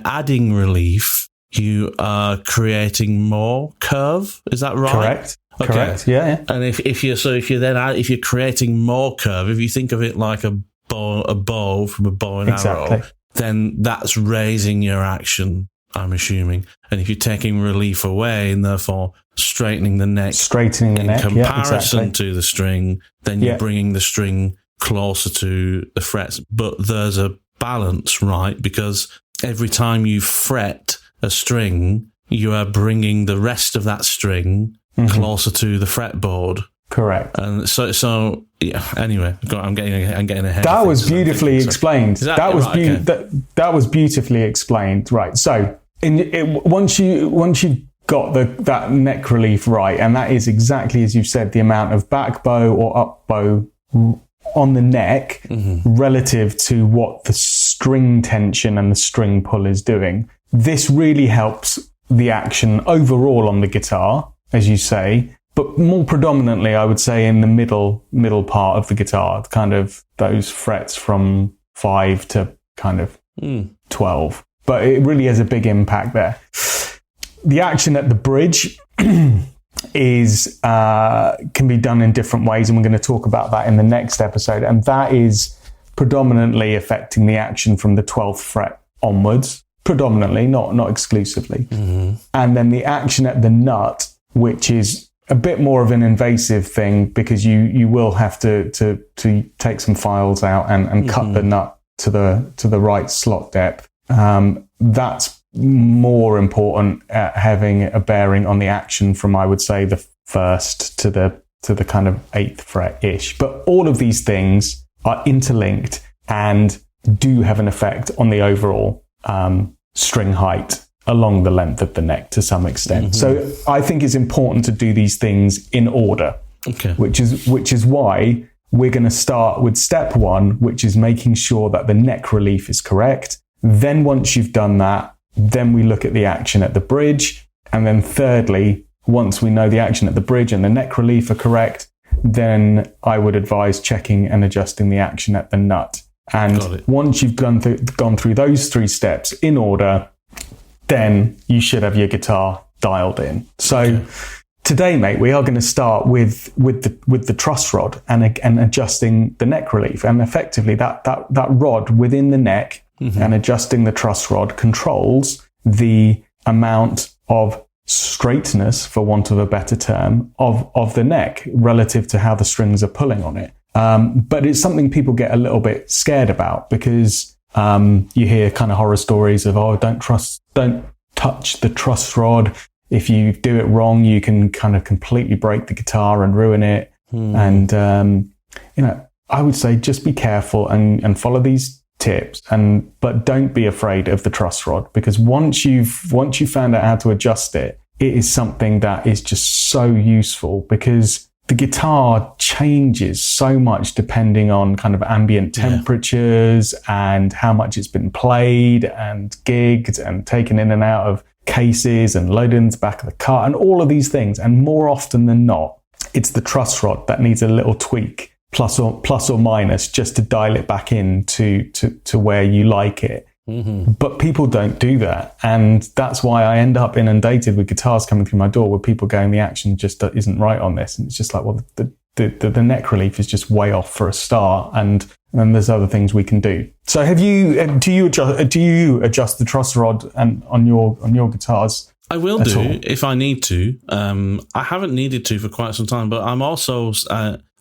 adding relief, you are creating more curve. Is that right? Correct. Okay. Correct. Yeah. And if you're creating more curve, if you think of it like a bow from a bow and arrow, then that's raising your action, I'm assuming. And if you're taking relief away and therefore straightening the neck in comparison to the string, then you're bringing the string closer to the frets. But there's a balance, right? Because every time you fret a string, you are bringing the rest of that string closer to the fretboard. Correct. And so yeah. Anyway, I'm getting ahead. That was beautifully explained. That was beautifully explained. Right. So once you got that neck relief right, and that is exactly as you've said, the amount of back bow or up bow on the neck relative to what the string tension and the string pull is doing. This really helps the action overall on the guitar, as you say. But more predominantly, I would say in the middle part of the guitar, kind of those frets from 5 to kind of 12. But it really has a big impact there. The action at the bridge is can be done in different ways, and we're going to talk about that in the next episode. And that is predominantly affecting the action from the 12th fret onwards, predominantly, not exclusively. And then the action at the nut, which is a bit more of an invasive thing because you will have to take some files out and cut the nut to the right slot depth. That's more important at having a bearing on the action from, I would say, the first to the kind of 8th fret ish. But all of these things are interlinked and do have an effect on the overall string height along the length of the neck to some extent. So I think it's important to do these things in order, which is why we're going to start with step 1, which is making sure that the neck relief is correct. Then once you've done that, then we look at the action at the bridge. And then thirdly, once we know the action at the bridge and the neck relief are correct, then I would advise checking and adjusting the action at the nut. And once you've gone through those 3 steps in order, then you should have your guitar dialed in. So today, mate, we are going to start with the truss rod and adjusting the neck relief. And effectively that rod within the neck and adjusting the truss rod controls the amount of straightness, for want of a better term, of the neck relative to how the strings are pulling on it. But it's something people get a little bit scared about because you hear kind of horror stories of, don't touch the truss rod. If you do it wrong, you can kind of completely break the guitar and ruin it. And, I would say just be careful and follow these tips, but don't be afraid of the truss rod, because once you've found out how to adjust it, it is something that is just so useful because the guitar changes so much depending on kind of ambient temperatures and how much it's been played and gigged and taken in and out of cases and loaded into the back of the car and all of these things. And more often than not, it's the truss rod that needs a little tweak, plus or minus, just to dial it back in to where you like it. But people don't do that. And that's why I end up inundated with guitars coming through my door where people going, the action just isn't right on this. And it's just like, well, the neck relief is just way off for a start. And then there's other things we can do. So do you adjust the truss rod and on your guitars? I will do if I need to. I haven't needed to for quite some time, but I'm also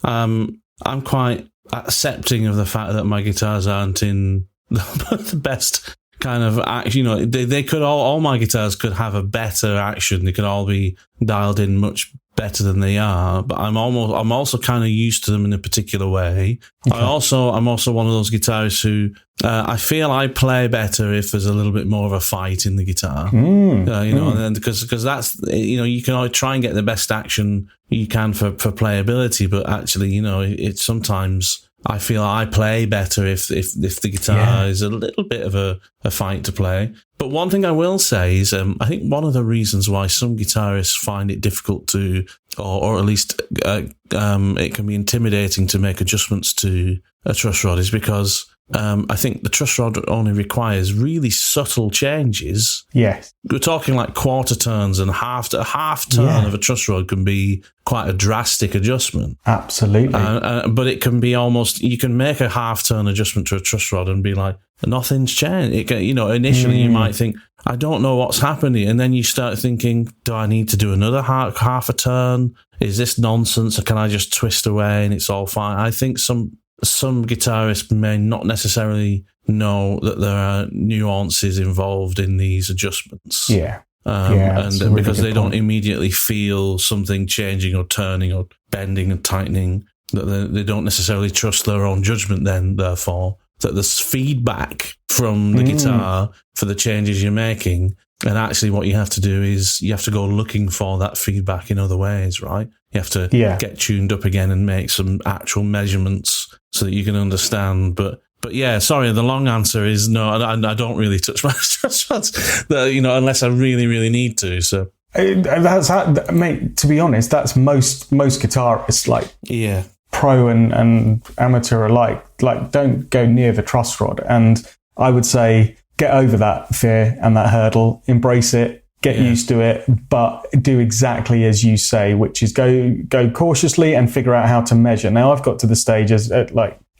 I'm quite accepting of the fact that my guitars aren't in the best kind of action. You know, they could all my guitars could have a better action. They could all be dialed in much better than they are, but I'm also kind of used to them in a particular way. Okay. I'm also one of those guitarists who I feel I play better if there's a little bit more of a fight in the guitar. And because that's, you can always try and get the best action you can for playability, but actually, it's sometimes I feel I play better if the guitar is a little bit of a fight to play. But one thing I will say is I think one of the reasons why some guitarists find it difficult to, or at least it can be intimidating to make adjustments to a truss rod is because I think the truss rod only requires really subtle changes. Yes. We're talking like quarter turns, and a half turn of a truss rod can be quite a drastic adjustment. Absolutely. But it can be you can make a half turn adjustment to a truss rod and be like, nothing's changed. It can, initially you might think, I don't know what's happening. And then you start thinking, do I need to do another half a turn? Is this nonsense? Or can I just twist away and it's all fine? I think some guitarists may not necessarily know that there are nuances involved in these adjustments. And because they don't immediately feel something changing or turning or bending and tightening, that they don't necessarily trust their own judgment then, therefore, that there's feedback from the guitar for the changes you're making. And actually what you have to do is you have to go looking for that feedback in other ways, right? You have to get tuned up again and make some actual measurements so that you can understand. But yeah, sorry, the long answer is no, I don't really touch my truss rods, unless I really, really need to. So mate, to be honest, that's most guitarists, like pro and amateur alike, like don't go near the truss rod. And I would say get over that fear and that hurdle, embrace it, get used to it, but do exactly as you say, which is go cautiously and figure out how to measure. Now I've got to the stage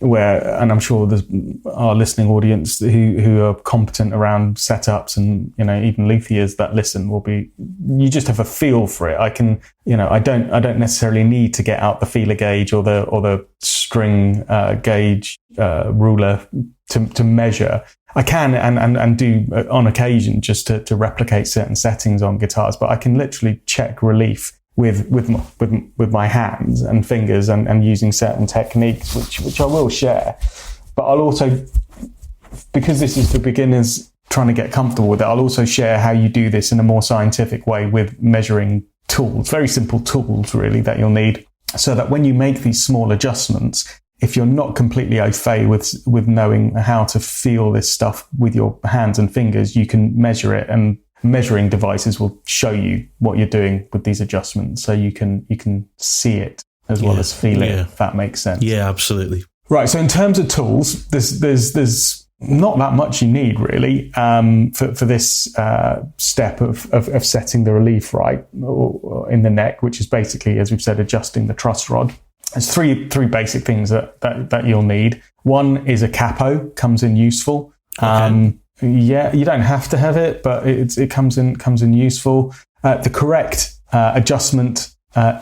where, and I'm sure there's our listening audience who are competent around setups and, even luthiers that listen will be, you just have a feel for it. I can, I don't necessarily need to get out the feeler gauge or the string gauge ruler to measure. I can and do on occasion just to replicate certain settings on guitars, but I can literally check relief with my hands and fingers and using certain techniques, which I will share. But I'll also, because this is for beginners trying to get comfortable with it, I'll also share how you do this in a more scientific way with measuring tools, very simple tools really that you'll need, so that when you make these small adjustments, if you're not completely au fait with knowing how to feel this stuff with your hands and fingers, you can measure it, and measuring devices will show you what you're doing with these adjustments, so you can see it as well as feel it, if that makes sense. Yeah, absolutely. Right. So in terms of tools, there's not that much you need really for this step of setting the relief right or in the neck, which is basically, as we've said, adjusting the truss rod. There's three basic things that you'll need. One is a capo, comes in useful. Okay. You don't have to have it, but it comes in useful. The correct adjustment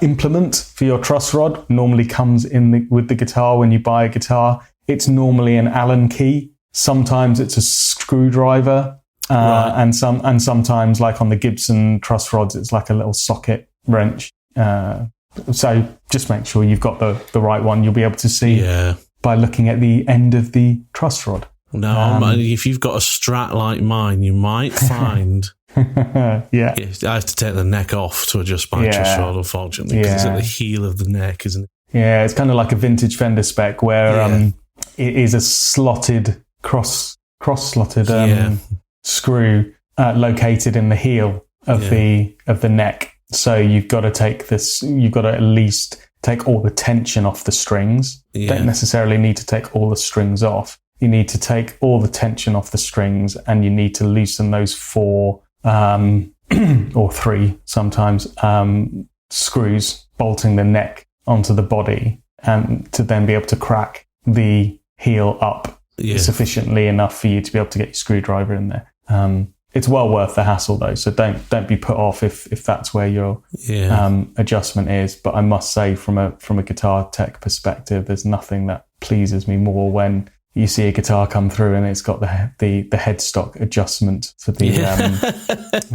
implement for your truss rod normally comes with the guitar when you buy a guitar. It's normally an Allen key. Sometimes it's a screwdriver, and sometimes, like on the Gibson truss rods, it's like a little socket wrench. So just make sure you've got the right one. You'll be able to see by looking at the end of the truss rod. Now, if you've got a Strat like mine, you might find I have to take the neck off to adjust my truss rod, unfortunately, because it's at the heel of the neck, isn't it? Yeah, it's kind of like a vintage Fender spec where it is a slotted cross-slotted screw located in the heel of the neck. So you've got to at least take all the tension off the strings. Yeah. Don't necessarily need to take all the strings off. You need to take all the tension off the strings, and you need to loosen those 4 or 3 sometimes screws bolting the neck onto the body, and to then be able to crack the heel up sufficiently enough for you to be able to get your screwdriver in there. It's well worth the hassle though, so don't be put off if that's where your adjustment is. But I must say, from a guitar tech perspective, there's nothing that pleases me more when you see a guitar come through and it's got the headstock adjustment for the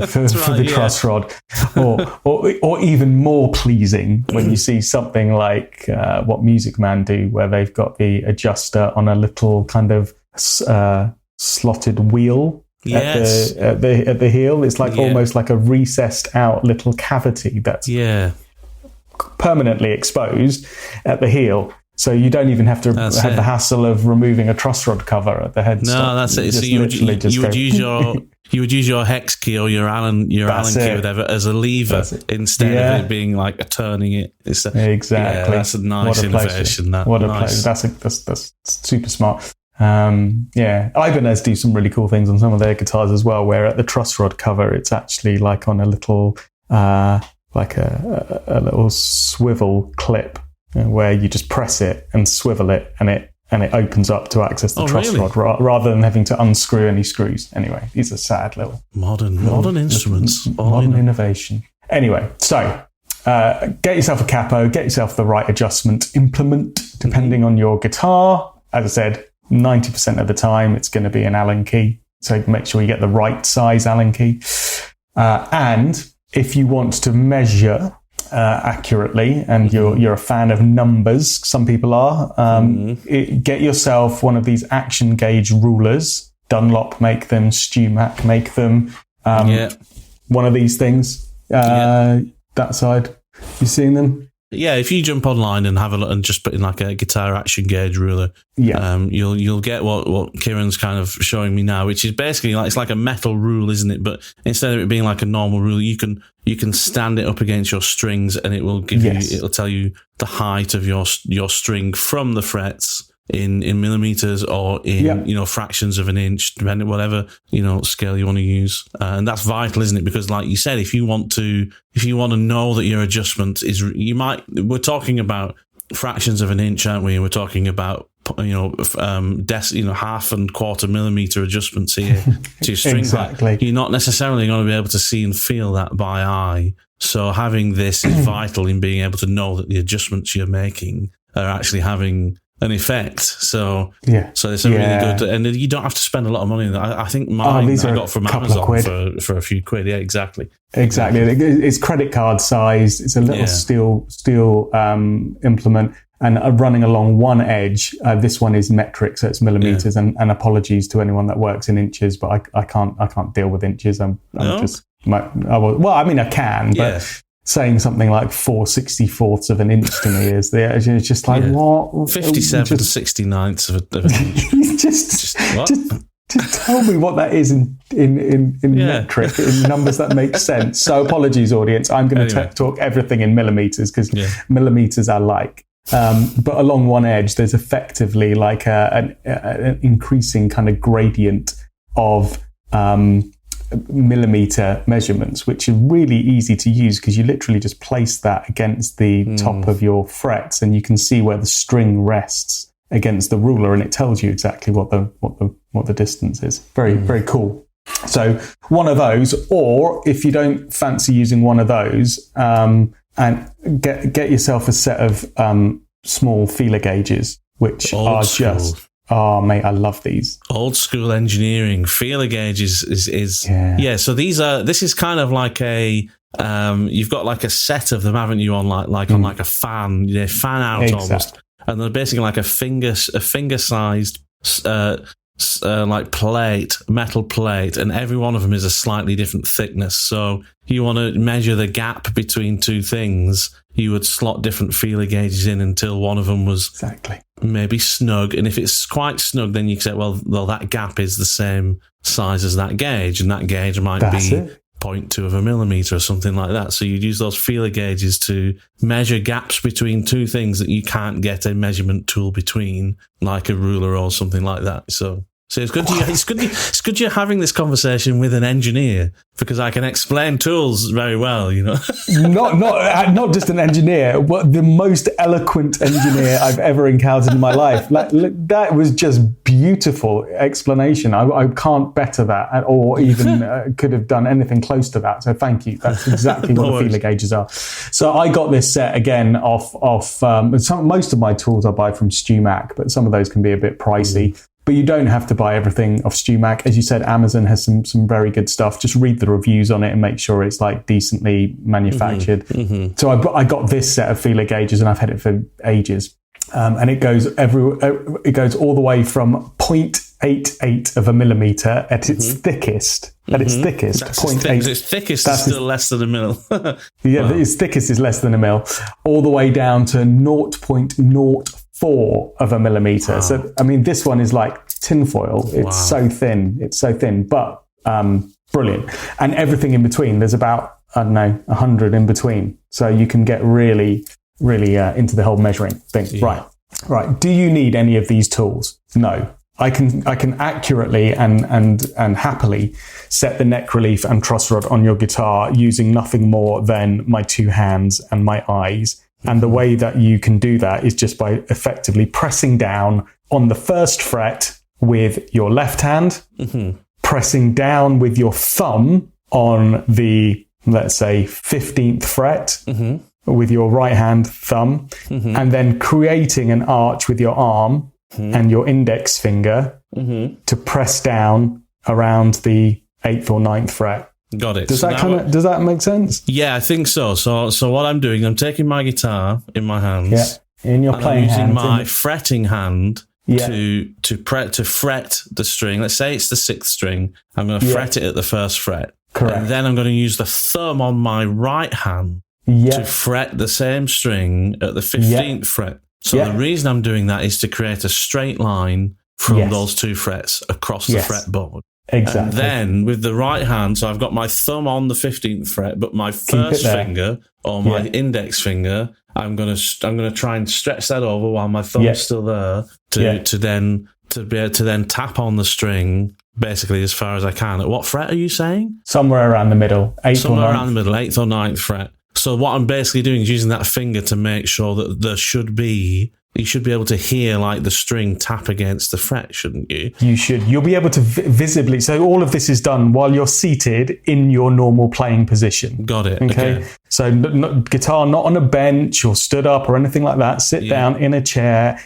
for the truss rod, or even more pleasing when you see something like what Music Man do, where they've got the adjuster on a little kind of slotted wheel. Yes. At the heel. It's like almost like a recessed out little cavity that's permanently exposed at the heel. So you don't even have to have the hassle of removing a truss rod cover at the headstock. No, that's it. So you would use your hex key or your Allen key or whatever as a lever instead of it being like turning it. Exactly. Yeah, that's a nice innovation. What a place. That's super smart. Ibanez do some really cool things on some of their guitars as well, where at the truss rod cover it's actually like on a little like a little swivel clip where you just press it and swivel it and it opens up to access the truss rod rather than having to unscrew any screws. Anyway, these are sad little modern instruments, modern innovation. Anyway, so get yourself a capo, get yourself the right adjustment implement depending on your guitar. As I said, 90% of the time it's going to be an Allen key, so make sure you get the right size Allen key. And if you want to measure accurately, and you're a fan of numbers, some people are, get yourself one of these action gauge rulers. Dunlop make them, StewMac make them. One of these things, that side. You seen them? Yeah, if you jump online and have a look and just put in like a guitar action gauge ruler, you'll get what Kiran's kind of showing me now, which is basically like, it's like a metal rule, isn't it? But instead of it being like a normal rule, you can stand it up against your strings and it will give it'll tell you the height of your string from the frets in millimeters or in fractions of an inch, depending whatever scale you want to use, and that's vital, isn't it? Because like you said, if you want to know that your adjustment is, we're talking about fractions of an inch, aren't we? And we're talking about half and quarter millimeter adjustments here to your string. Exactly. You're not necessarily going to be able to see and feel that by eye. So having this is vital in being able to know that the adjustments you're making are actually having an effect. So it's a really good, and you don't have to spend a lot of money on that. I think mine I got from Amazon for a few quid. Yeah, exactly. It's credit card sized. It's a little steel implement, and running along one edge. This one is metric, so it's millimeters. And apologies to anyone that works in inches, but I can't deal with inches. I can, but saying something like 4/64ths of an inch to me is it's just like what 57 69ths of an inch. just tell me what that is in metric, in numbers that make sense. So apologies, audience. I'm going to talk everything in millimeters because millimeters are like. But along one edge, there's effectively like an increasing kind of gradient of millimeter measurements, which are really easy to use because you literally just place that against the top of your frets, and you can see where the string rests against the ruler, and it tells you exactly what the distance is. Very very cool. So one of those, or if you don't fancy using one of those, and get yourself a set of small feeler gauges, which are just. Oh, mate, I love these. Old school engineering. Feeler gauge is so this is kind of like a, you've got like a set of them, haven't you, on like on like a fan, fan out almost. And they're basically like a finger-sized, like metal plate, and every one of them is a slightly different thickness. So you want to measure the gap between two things, you would slot different feeler gauges in until one of them was maybe snug. And if it's quite snug, then you can say, well, that gap is the same size as that gauge, and that gauge might be 0.2 of a millimeter or something like that. So you'd use those feeler gauges to measure gaps between two things that you can't get a measurement tool between, like a ruler or something like that. So So it's good you're having this conversation with an engineer, because I can explain tools very well, you know. not just an engineer, but the most eloquent engineer I've ever encountered in my life. That was just beautiful explanation. I can't better that, or even could have done anything close to that. So thank you. That's exactly what the feeler gauges are. So I got this set again off most of my tools I buy from StewMac, but some of those can be a bit pricey. But you don't have to buy everything off StewMac. As you said, Amazon has some very good stuff. Just read the reviews on it and make sure it's like decently manufactured. So I got this set of feeler gauges, and I've had it for ages. And it goes all the way from 0.88 of a millimeter at its thickest. At its thickest, 0.8. Its thickest is still less than a mil. Yeah, wow. Its thickest is less than a mil, all the way down to 0.04 of a millimeter. Wow. So, I mean, this one is like tinfoil. It's so thin. It's so thin, but brilliant. And everything in between. There's about, 100 in between. So you can get really into the whole measuring thing. Yeah. Right. Do you need any of these tools? No. I can accurately and happily set the neck relief and truss rod on your guitar using nothing more than my two hands and my eyes. And the way that you can do that is just by effectively pressing down on the first fret with your left hand, pressing down with your thumb on the, let's say, 15th fret with your right hand thumb, and then creating an arch with your arm and your index finger to press down around the 8th or 9th fret. Got it. Does that make sense? Yeah, I think so. So what I'm doing, I'm taking my guitar in my hands, in your playing hand, using my fretting hand to fret the string. Let's say it's the 6th string. I'm going to fret it at the first fret. Correct. And then I'm going to use the thumb on my right hand to fret the same string at the 15th fret. So the reason I'm doing that is to create a straight line from those two frets across the fretboard. Exactly. And then with the right hand, so I've got my thumb on the 15th fret, but my first finger or my index finger, I'm gonna try and stretch that over while my thumb's still there to be able to then tap on the string basically as far as I can. At what fret are you saying? Somewhere around the middle, 8th or 9th fret. So what I'm basically doing is using that finger to make sure that you should be able to hear like the string tap against the fret, shouldn't you? You should. You'll be able to visibly. So all of this is done while you're seated in your normal playing position. Got it. Okay. So guitar not on a bench or stood up or anything like that. Sit down in a chair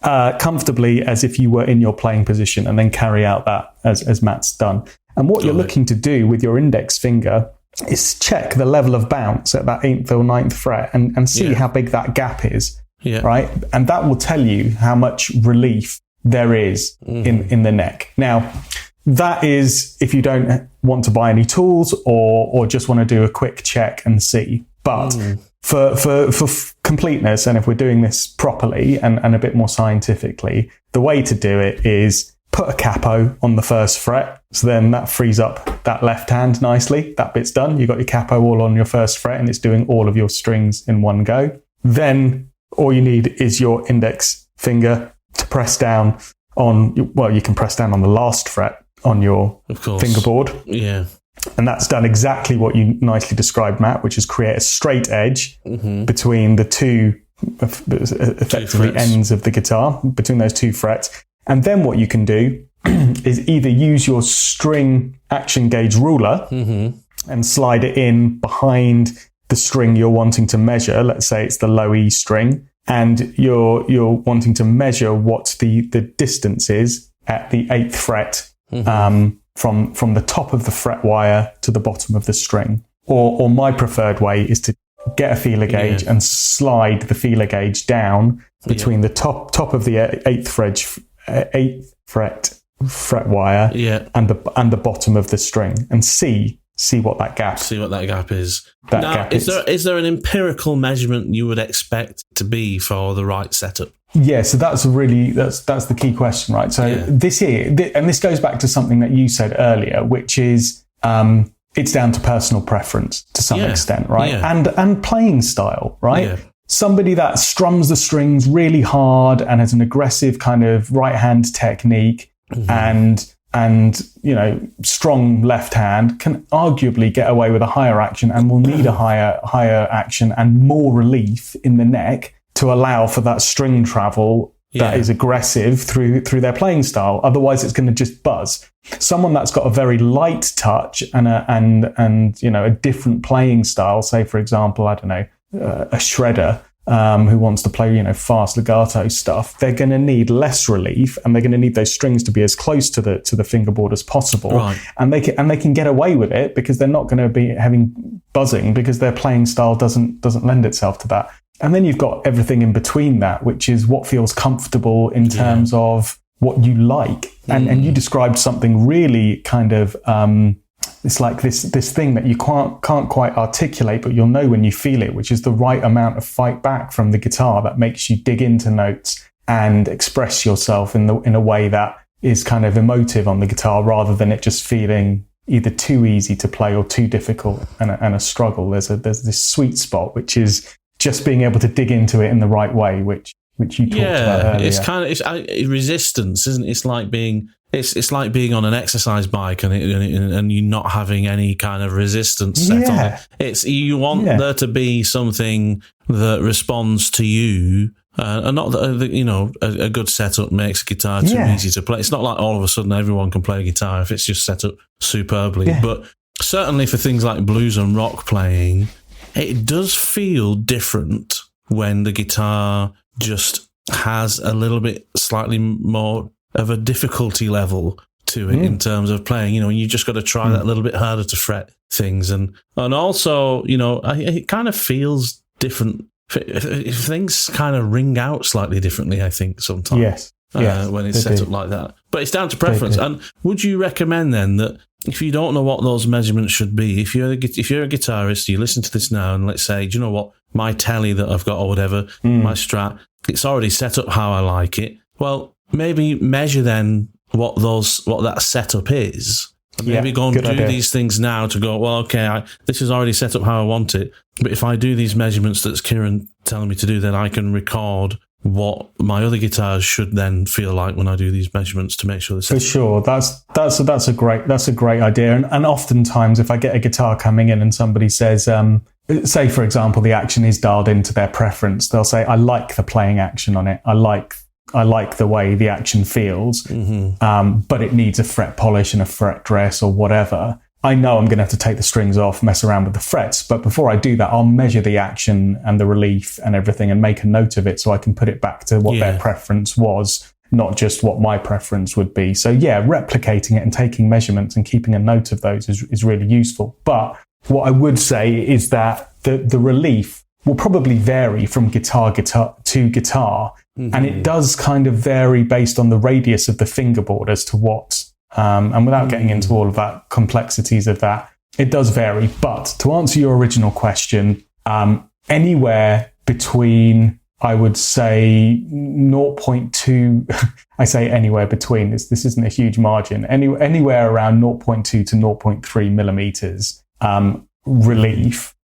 comfortably as if you were in your playing position, and then carry out that as Matt's done. And what you're looking to do with your index finger is check the level of bounce at that 8th or 9th fret and see how big that gap is. Yeah. Right. And that will tell you how much relief there is in the neck. Now, that is if you don't want to buy any tools or just want to do a quick check and see. But for completeness, and if we're doing this properly and a bit more scientifically, the way to do it is put a capo on the first fret. So then that frees up that left hand nicely. That bit's done. You've got your capo all on your first fret and it's doing all of your strings in one go. Then all you need is your index finger to press down on, you can press down on the last fret on your fingerboard. Yeah. And that's done exactly what you nicely described, Matt, which is create a straight edge between the two effectively ends of the guitar, between those two frets. And then what you can do is either use your string action gauge ruler and slide it in behind the string you're wanting to measure. Let's say it's the low E string, and you're wanting to measure what the distance is at the 8th fret from the top of the fret wire to the bottom of the string. Or my preferred way is to get a feeler gauge and slide the feeler gauge down between the top of the 8th fret wire and the bottom of the string, and see what that gap is. Is there an empirical measurement you would expect to be for the right setup? Yeah, so that's the key question, right? So this goes back to something that you said earlier, which is it's down to personal preference to some extent, right? Yeah. And playing style, right? Yeah. Somebody that strums the strings really hard and has an aggressive kind of right hand technique and strong left hand can arguably get away with a higher action and will need a higher action and more relief in the neck to allow for that string travel that is aggressive through their playing style. Otherwise, it's going to just buzz. Someone that's got a very light touch and a different playing style, say for example, I don't know, a shredder. Who wants to play, fast legato stuff, they're going to need less relief, and they're going to need those strings to be as close to the fingerboard as possible. Right. And they can get away with it because they're not going to be having buzzing because their playing style doesn't lend itself to that. And then you've got everything in between that, which is what feels comfortable in terms of what you like. And you described something really kind of it's like this thing that you can't quite articulate, but you'll know when you feel it, which is the right amount of fight back from the guitar that makes you dig into notes and express yourself in a way that is kind of emotive on the guitar, rather than it just feeling either too easy to play or too difficult and a struggle. There's this sweet spot, which is just being able to dig into it in the right way, which you talked about earlier. It's resistance, isn't it? It's like being on an exercise bike and you not having any kind of resistance set on it. You want there to be something that responds to you, and not that a good setup makes a guitar too easy to play. It's not like all of a sudden everyone can play a guitar if it's just set up superbly. Yeah. But certainly for things like blues and rock playing, it does feel different when the guitar just has a little bit slightly more of a difficulty level to it in terms of playing. You just got to try that a little bit harder to fret things. And also, it kind of feels different. Things kind of ring out slightly differently, I think, sometimes. Yes, when it's set up like that. But it's down to preference. And would you recommend then that if you don't know what those measurements should be, if you're a guitarist, you listen to this now and let's say, do you know what, my telly that I've got or whatever, my Strat, it's already set up how I like it. Well, maybe measure then what that setup is. And maybe go and do these things now to go, well, okay, this is already set up how I want it. But if I do these measurements that's Kiran telling me to do, then I can record what my other guitars should then feel like when I do these measurements to make sure this. For sure, that's a great idea. And oftentimes, if I get a guitar coming in and somebody says, say for example, the action is dialed into their preference, they'll say, I like the playing action on it. I like the way the action feels, but it needs a fret polish and a fret dress or whatever. I know I'm going to have to take the strings off, mess around with the frets, but before I do that, I'll measure the action and the relief and everything and make a note of it so I can put it back to what their preference was, not just what my preference would be. So replicating it and taking measurements and keeping a note of those is really useful. But what I would say is that the relief will probably vary from guitar to guitar. And it does kind of vary based on the radius of the fingerboard as to what, and without getting into all of that complexities of that, it does vary. But to answer your original question, anywhere between, I would say 0.2, I say anywhere between, this isn't a huge margin, anywhere around 0.2 to 0.3 millimeters relief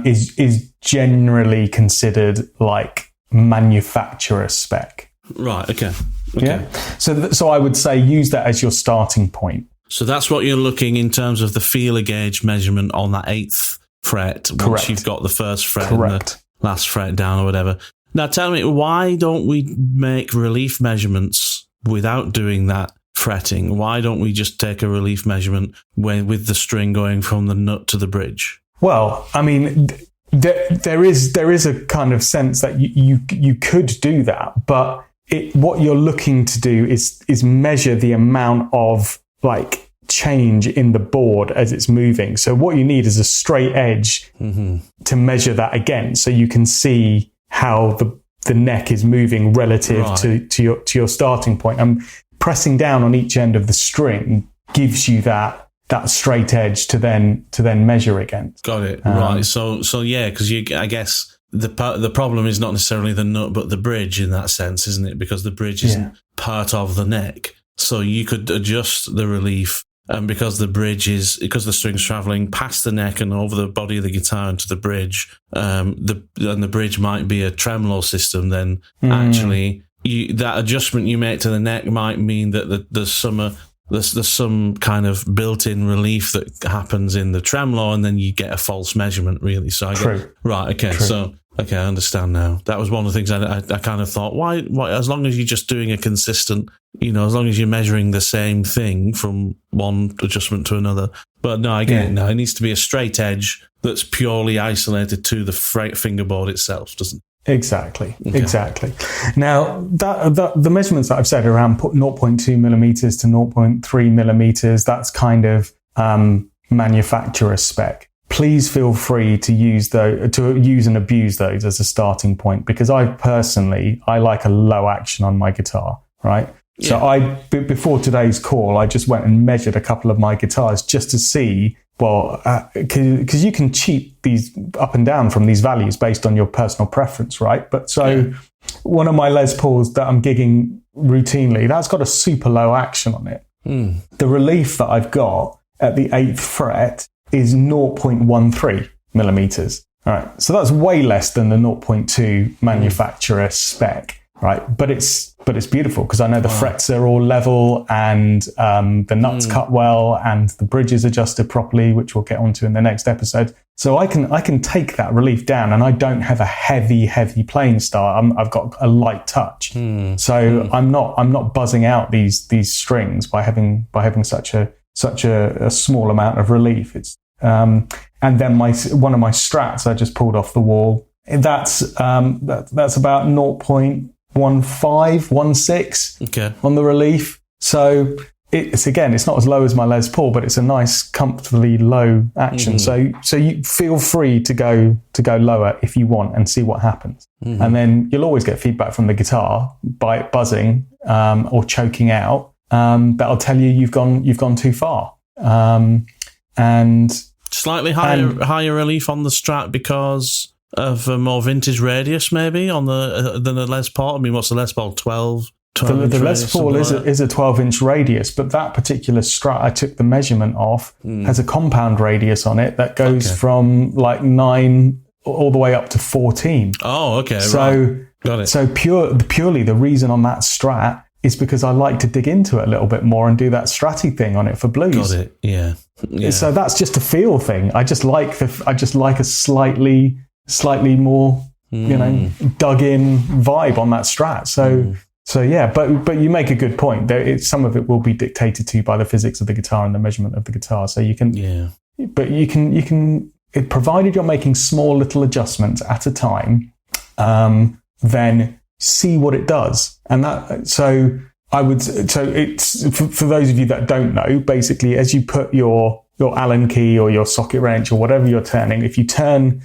is generally considered like manufacturer spec. Right. Okay. Yeah. So I would say use that as your starting point. So that's what you're looking in terms of the feeler gauge measurement on that 8th fret. Correct. Once you've got the first fret and the last fret down or whatever. Now tell me, why don't we make relief measurements without doing that fretting? Why don't we just take a relief measurement with the string going from the nut to the bridge? Well, I mean, there is a kind of sense that you could do that, but what you're looking to do is measure the amount of like change in the board as it's moving. So what you need is a straight edge to measure that again, so you can see how the neck is moving relative to your starting point. And pressing down on each end of the string gives you that straight edge to then measure against. Got it. Right. So yeah, because I guess the problem is not necessarily the nut, but the bridge in that sense, isn't it? Because the bridge isn't part of the neck. So you could adjust the relief, and because the string's traveling past the neck and over the body of the guitar into the bridge, and the bridge might be a tremolo system, then actually that adjustment you make to the neck might mean that there's some kind of built-in relief that happens in the tremolo, and then you get a false measurement, really. So right, okay. True. So okay, I understand now. That was one of the things I kind of thought, why, as long as you're just doing a consistent, as long as you're measuring the same thing from one adjustment to another. But no, I get it now. It needs to be a straight edge that's purely isolated to the fingerboard itself, doesn't it? Exactly. Now, the measurements that I've said around 0.2 millimeters to 0.3 millimeters, that's kind of manufacturer spec. Please feel free to use and abuse those as a starting point, because I like a low action on my guitar, right? Yeah. So before today's call, I just went and measured a couple of my guitars just to see, because you can cheat these up and down from these values based on your personal preference, right? But one of my Les Pauls that I'm gigging routinely, that's got a super low action on it. The relief that I've got at the 8th fret is 0.13 millimeters. All right. So that's way less than the 0.2 manufacturer spec, right? But it's beautiful because I know the frets are all level and the nuts cut well and the bridge is adjusted properly, which we'll get onto in the next episode. So I can take that relief down, and I don't have a heavy playing style. I've got a light touch. So I'm not buzzing out these strings by having such a small amount of relief. It's and then one of my Strats I just pulled off the wall. That's about 0.1516 on the relief. So it's not as low as my Les Paul, but it's a nice, comfortably low action. So you feel free to go lower if you want and see what happens. And then you'll always get feedback from the guitar by it buzzing or choking out. That'll tell you you've gone too far. And slightly higher relief on the Strat because of a more vintage radius, maybe than the Les Paul. I mean, what's the Les Paul? 12. The Les Paul is a 12-inch radius, but that particular Strat I took the measurement off has a compound radius on it that goes from like 9 all the way up to 14. Oh, okay. So right. Got it. So purely the reason on that Strat is because I like to dig into it a little bit more and do that Stratty thing on it for blues. Got it. Yeah. So that's just a feel thing. I just like a slightly more, dug in vibe on that Strat. So yeah, but you make a good point. Some of it will be dictated to by the physics of the guitar and the measurement of the guitar. So you can, but you can, provided you're making small little adjustments at a time, then see what it does. And it's for those of you that don't know, basically as you put your Allen key or your socket wrench or whatever you're turning, if you turn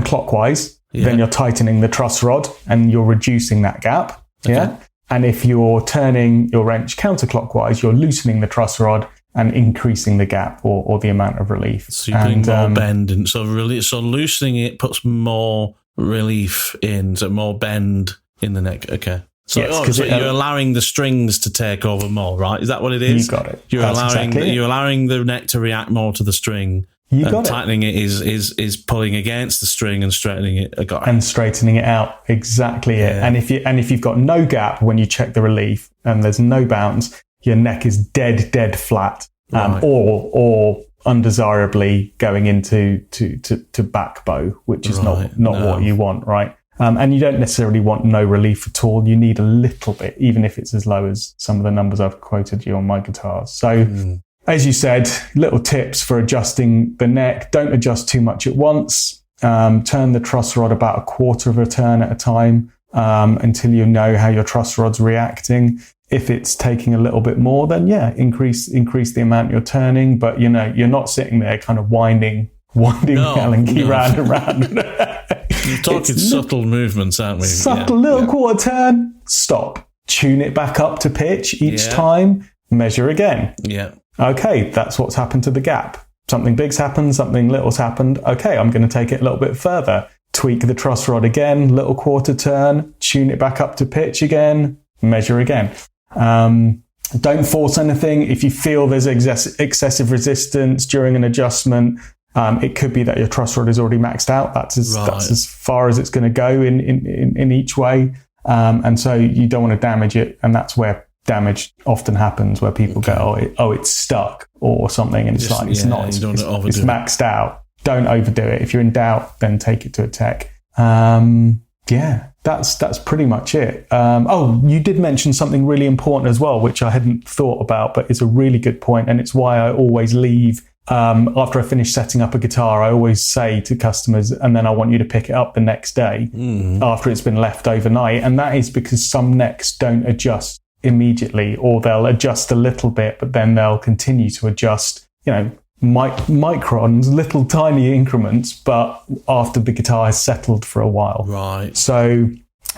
clockwise, then you're tightening the truss rod and you're reducing that gap. Okay. Yeah. And if you're turning your wrench counterclockwise, you're loosening the truss rod and increasing the gap or the amount of relief. So you're putting more bend in. So loosening it puts more relief in, so more bend in the neck. Okay. So, yes, you're allowing the strings to take over more, right? Is that what it is? You got it. You're allowing the neck to react more to the string. Tightening it is pulling against the string and straightening it. And straightening it out. Exactly it. And if you've got no gap when you check the relief and there's no bounce, your neck is dead flat, or undesirably going into to back bow, which is not what you want, right? And you don't necessarily want no relief at all. You need a little bit, even if it's as low as some of the numbers I've quoted you on my guitars. So, as you said, little tips for adjusting the neck. Don't adjust too much at once. Turn the truss rod about a quarter of a turn at a time until you know how your truss rod's reacting. If it's taking a little bit more, then increase the amount you're turning. But you're not sitting there kind of winding Allen key round and round. You're talking subtle movements, aren't we? Subtle little quarter turn. Stop. Tune it back up to pitch each time. Measure again. Yeah. Okay, that's what's happened to the gap. Something big's happened, something little's happened. Okay, I'm going to take it a little bit further. Tweak the truss rod again, little quarter turn, tune it back up to pitch again, measure again. Don't force anything. If you feel there's excessive resistance during an adjustment, It could be that your truss rod is already maxed out. That's as far as it's going to go in each way. And so you don't want to damage it. And that's where damage often happens, where people go, it's stuck or something. And it's not, it's maxed out. Don't overdo it. If you're in doubt, then take it to a tech. That's pretty much it. You did mention something really important as well, which I hadn't thought about, but it's a really good point. And it's why I always leave, after I finish setting up a guitar, I always say to customers, and then I want you to pick it up the next day after it's been left overnight. And that is because some necks don't adjust immediately, or they'll adjust a little bit, but then they'll continue to adjust, microns, little tiny increments, but after the guitar has settled for a while. Right. So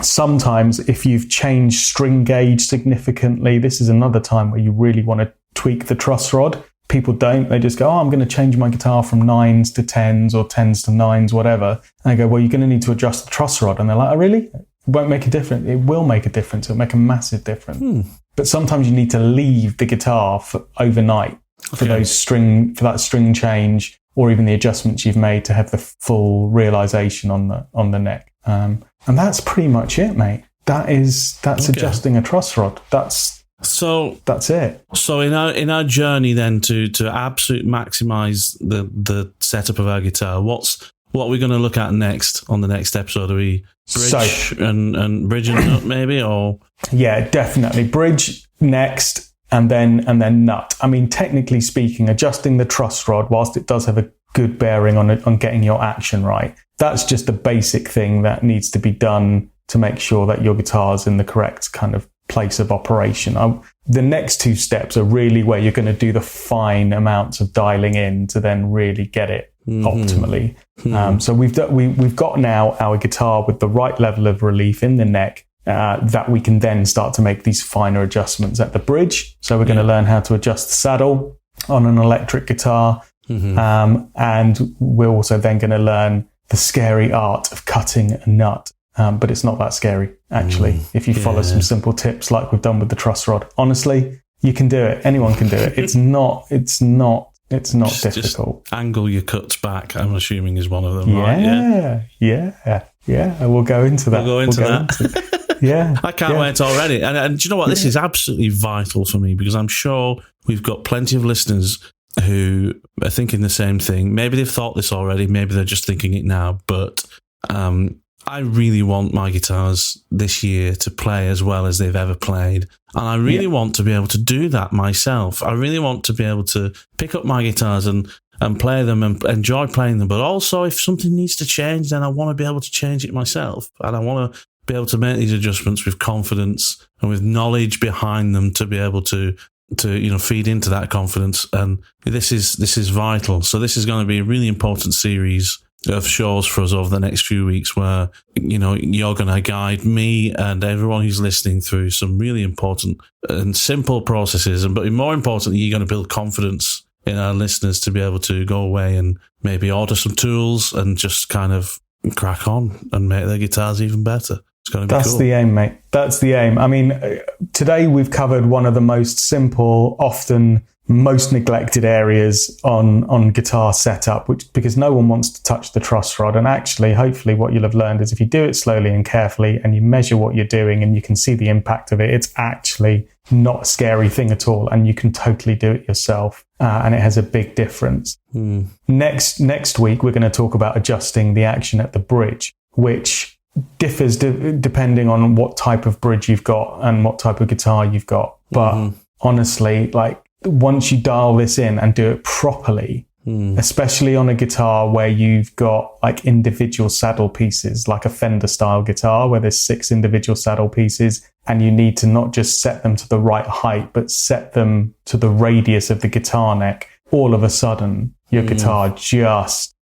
sometimes if you've changed string gauge significantly, this is another time where you really want to tweak the truss rod. People don't. They just go, I'm going to change my guitar from 9s to 10s or 10s to 9s, whatever. And I go, well, you're going to need to adjust the truss rod. And they're like, oh, really? It won't make a difference. It will make a difference. It'll make a massive difference. But sometimes you need to leave the guitar for overnight for that string change, or even the adjustments you've made to have the full realization on the neck. And that's pretty much it, mate. That's adjusting a truss rod. That's it. So in our journey then to absolutely maximize the setup of our guitar, what are we going to look at next on the next episode? Are we bridge and bridge and nut maybe, or? Yeah, definitely bridge next. And then nut. I mean, technically speaking, adjusting the truss rod, whilst it does have a good bearing on getting your action right, that's just a basic thing that needs to be done to make sure that your guitar's in the correct kind of place of operation. The next two steps are really where you're going to do the fine amounts of dialing in to then really get it optimally. So we've got now our guitar with the right level of relief in the neck, that we can then start to make these finer adjustments at the bridge. So we're going to learn how to adjust the saddle on an electric guitar. And we're also then going to learn the scary art of cutting a nut. But it's not that scary, actually, if you follow some simple tips like we've done with the truss rod. Honestly, you can do it. Anyone can do it. It's not difficult. Just angle your cuts back, I'm assuming, is one of them, right? Yeah. We'll go into that. We'll go into that. I can't wait already. And do you know what? This is absolutely vital for me, because I'm sure we've got plenty of listeners who are thinking the same thing. Maybe they've thought this already. Maybe they're just thinking it now. But I really want my guitars this year to play as well as they've ever played. And I really want to be able to do that myself. I really want to be able to pick up my guitars and play them and enjoy playing them. But also, if something needs to change, then I want to be able to change it myself. And I want to be able to make these adjustments with confidence and with knowledge behind them to be able to feed into that confidence. And this is vital. So this is going to be a really important series of shows for us over the next few weeks, where you're going to guide me and everyone who's listening through some really important and simple processes, but more importantly, you're going to build confidence in our listeners to be able to go away and maybe order some tools and just kind of crack on and make their guitars even better. It's going to be cool. That's the aim, mate. That's the aim. I mean, today we've covered one of the most simple, often most neglected areas on guitar setup, because no one wants to touch the truss rod. And actually, hopefully what you'll have learned is if you do it slowly and carefully and you measure what you're doing and you can see the impact of it, it's actually not a scary thing at all. And you can totally do it yourself. And it has a big difference. Next week, we're going to talk about adjusting the action at the bridge, which differs depending on what type of bridge you've got and what type of guitar you've got. But honestly, once you dial this in and do it properly, especially on a guitar where you've got individual saddle pieces, like a Fender style guitar where there's 6 individual saddle pieces, and you need to not just set them to the right height, but set them to the radius of the guitar neck, all of a sudden your guitar just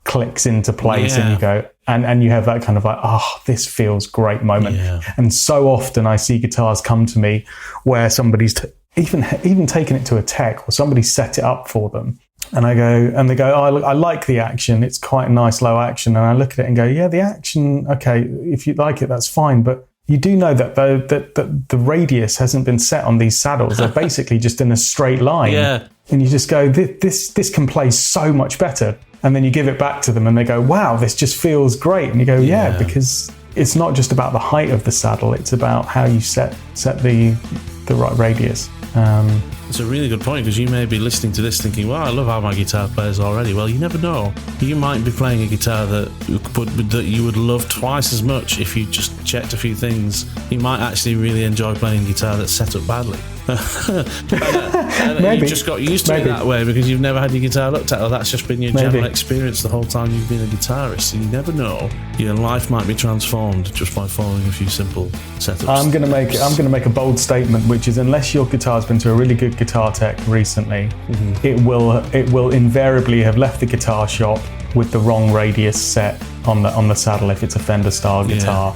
clicks into place, and you go, and you have that kind of this feels great moment. And so often I see guitars come to me where somebody's even taken it to a tech, or somebody set it up for them, and they go, I like the action, it's quite a nice low action, and I look at it and go, the action, okay, if you like it, that's fine, but you do know that the radius hasn't been set on these saddles. They're basically just in a straight line. Yeah. And you just go, this can play so much better. And then you give it back to them and they go, wow, this just feels great. And you go, yeah, because it's not just about the height of the saddle, it's about how you set the right radius. It's a really good point, because you may be listening to this thinking, well, I love how my guitar plays already. Well, you never know. You might be playing a guitar that you would love twice as much if you just checked a few things. You might actually really enjoy playing a guitar that's set up badly. Maybe. You just got used to it that way because you've never had your guitar looked at, or that's just been your general experience the whole time you've been a guitarist. And you never know, your life might be transformed just by following a few simple setups. I'm going to make a bold statement, which is, unless your guitar's been to a really good guitar tech recently, it will invariably have left the guitar shop with the wrong radius set on the saddle if it's a Fender style guitar,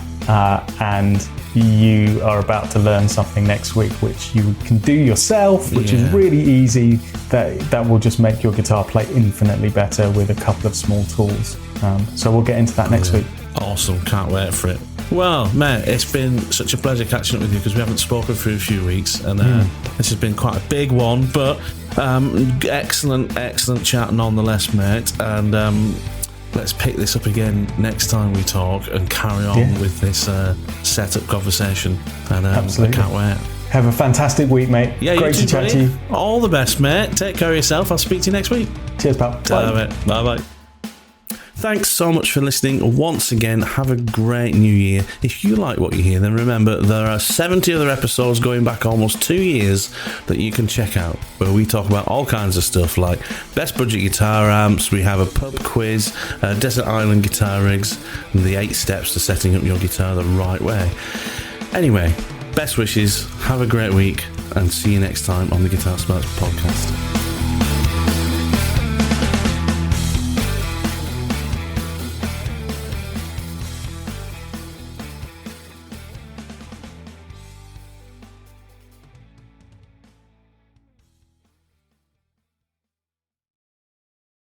and you are about to learn something next week which you can do yourself, which is really easy, that will just make your guitar play infinitely better with a couple of small tools. So we'll get into that next week. Awesome, can't wait for it. Well, mate, it's been such a pleasure catching up with you, because we haven't spoken for a few weeks, and this has been quite a big one, but excellent chat nonetheless, mate. And let's pick this up again next time we talk and carry on with this setup conversation. And Absolutely. I can't wait. Have a fantastic week, mate. Yeah, great to chat to you. All the best, mate. Take care of yourself. I'll speak to you next week. Cheers, pal. Bye. Bye. Thanks so much for listening. Once again, have a great new year. If you like what you hear, then remember there are 70 other episodes going back almost 2 years that you can check out, where we talk about all kinds of stuff like best budget guitar amps, we have a pub quiz, desert island guitar rigs, and the 8 steps to setting up your guitar the right way. Anyway, best wishes, have a great week, and see you next time on the Guitar Smarts podcast.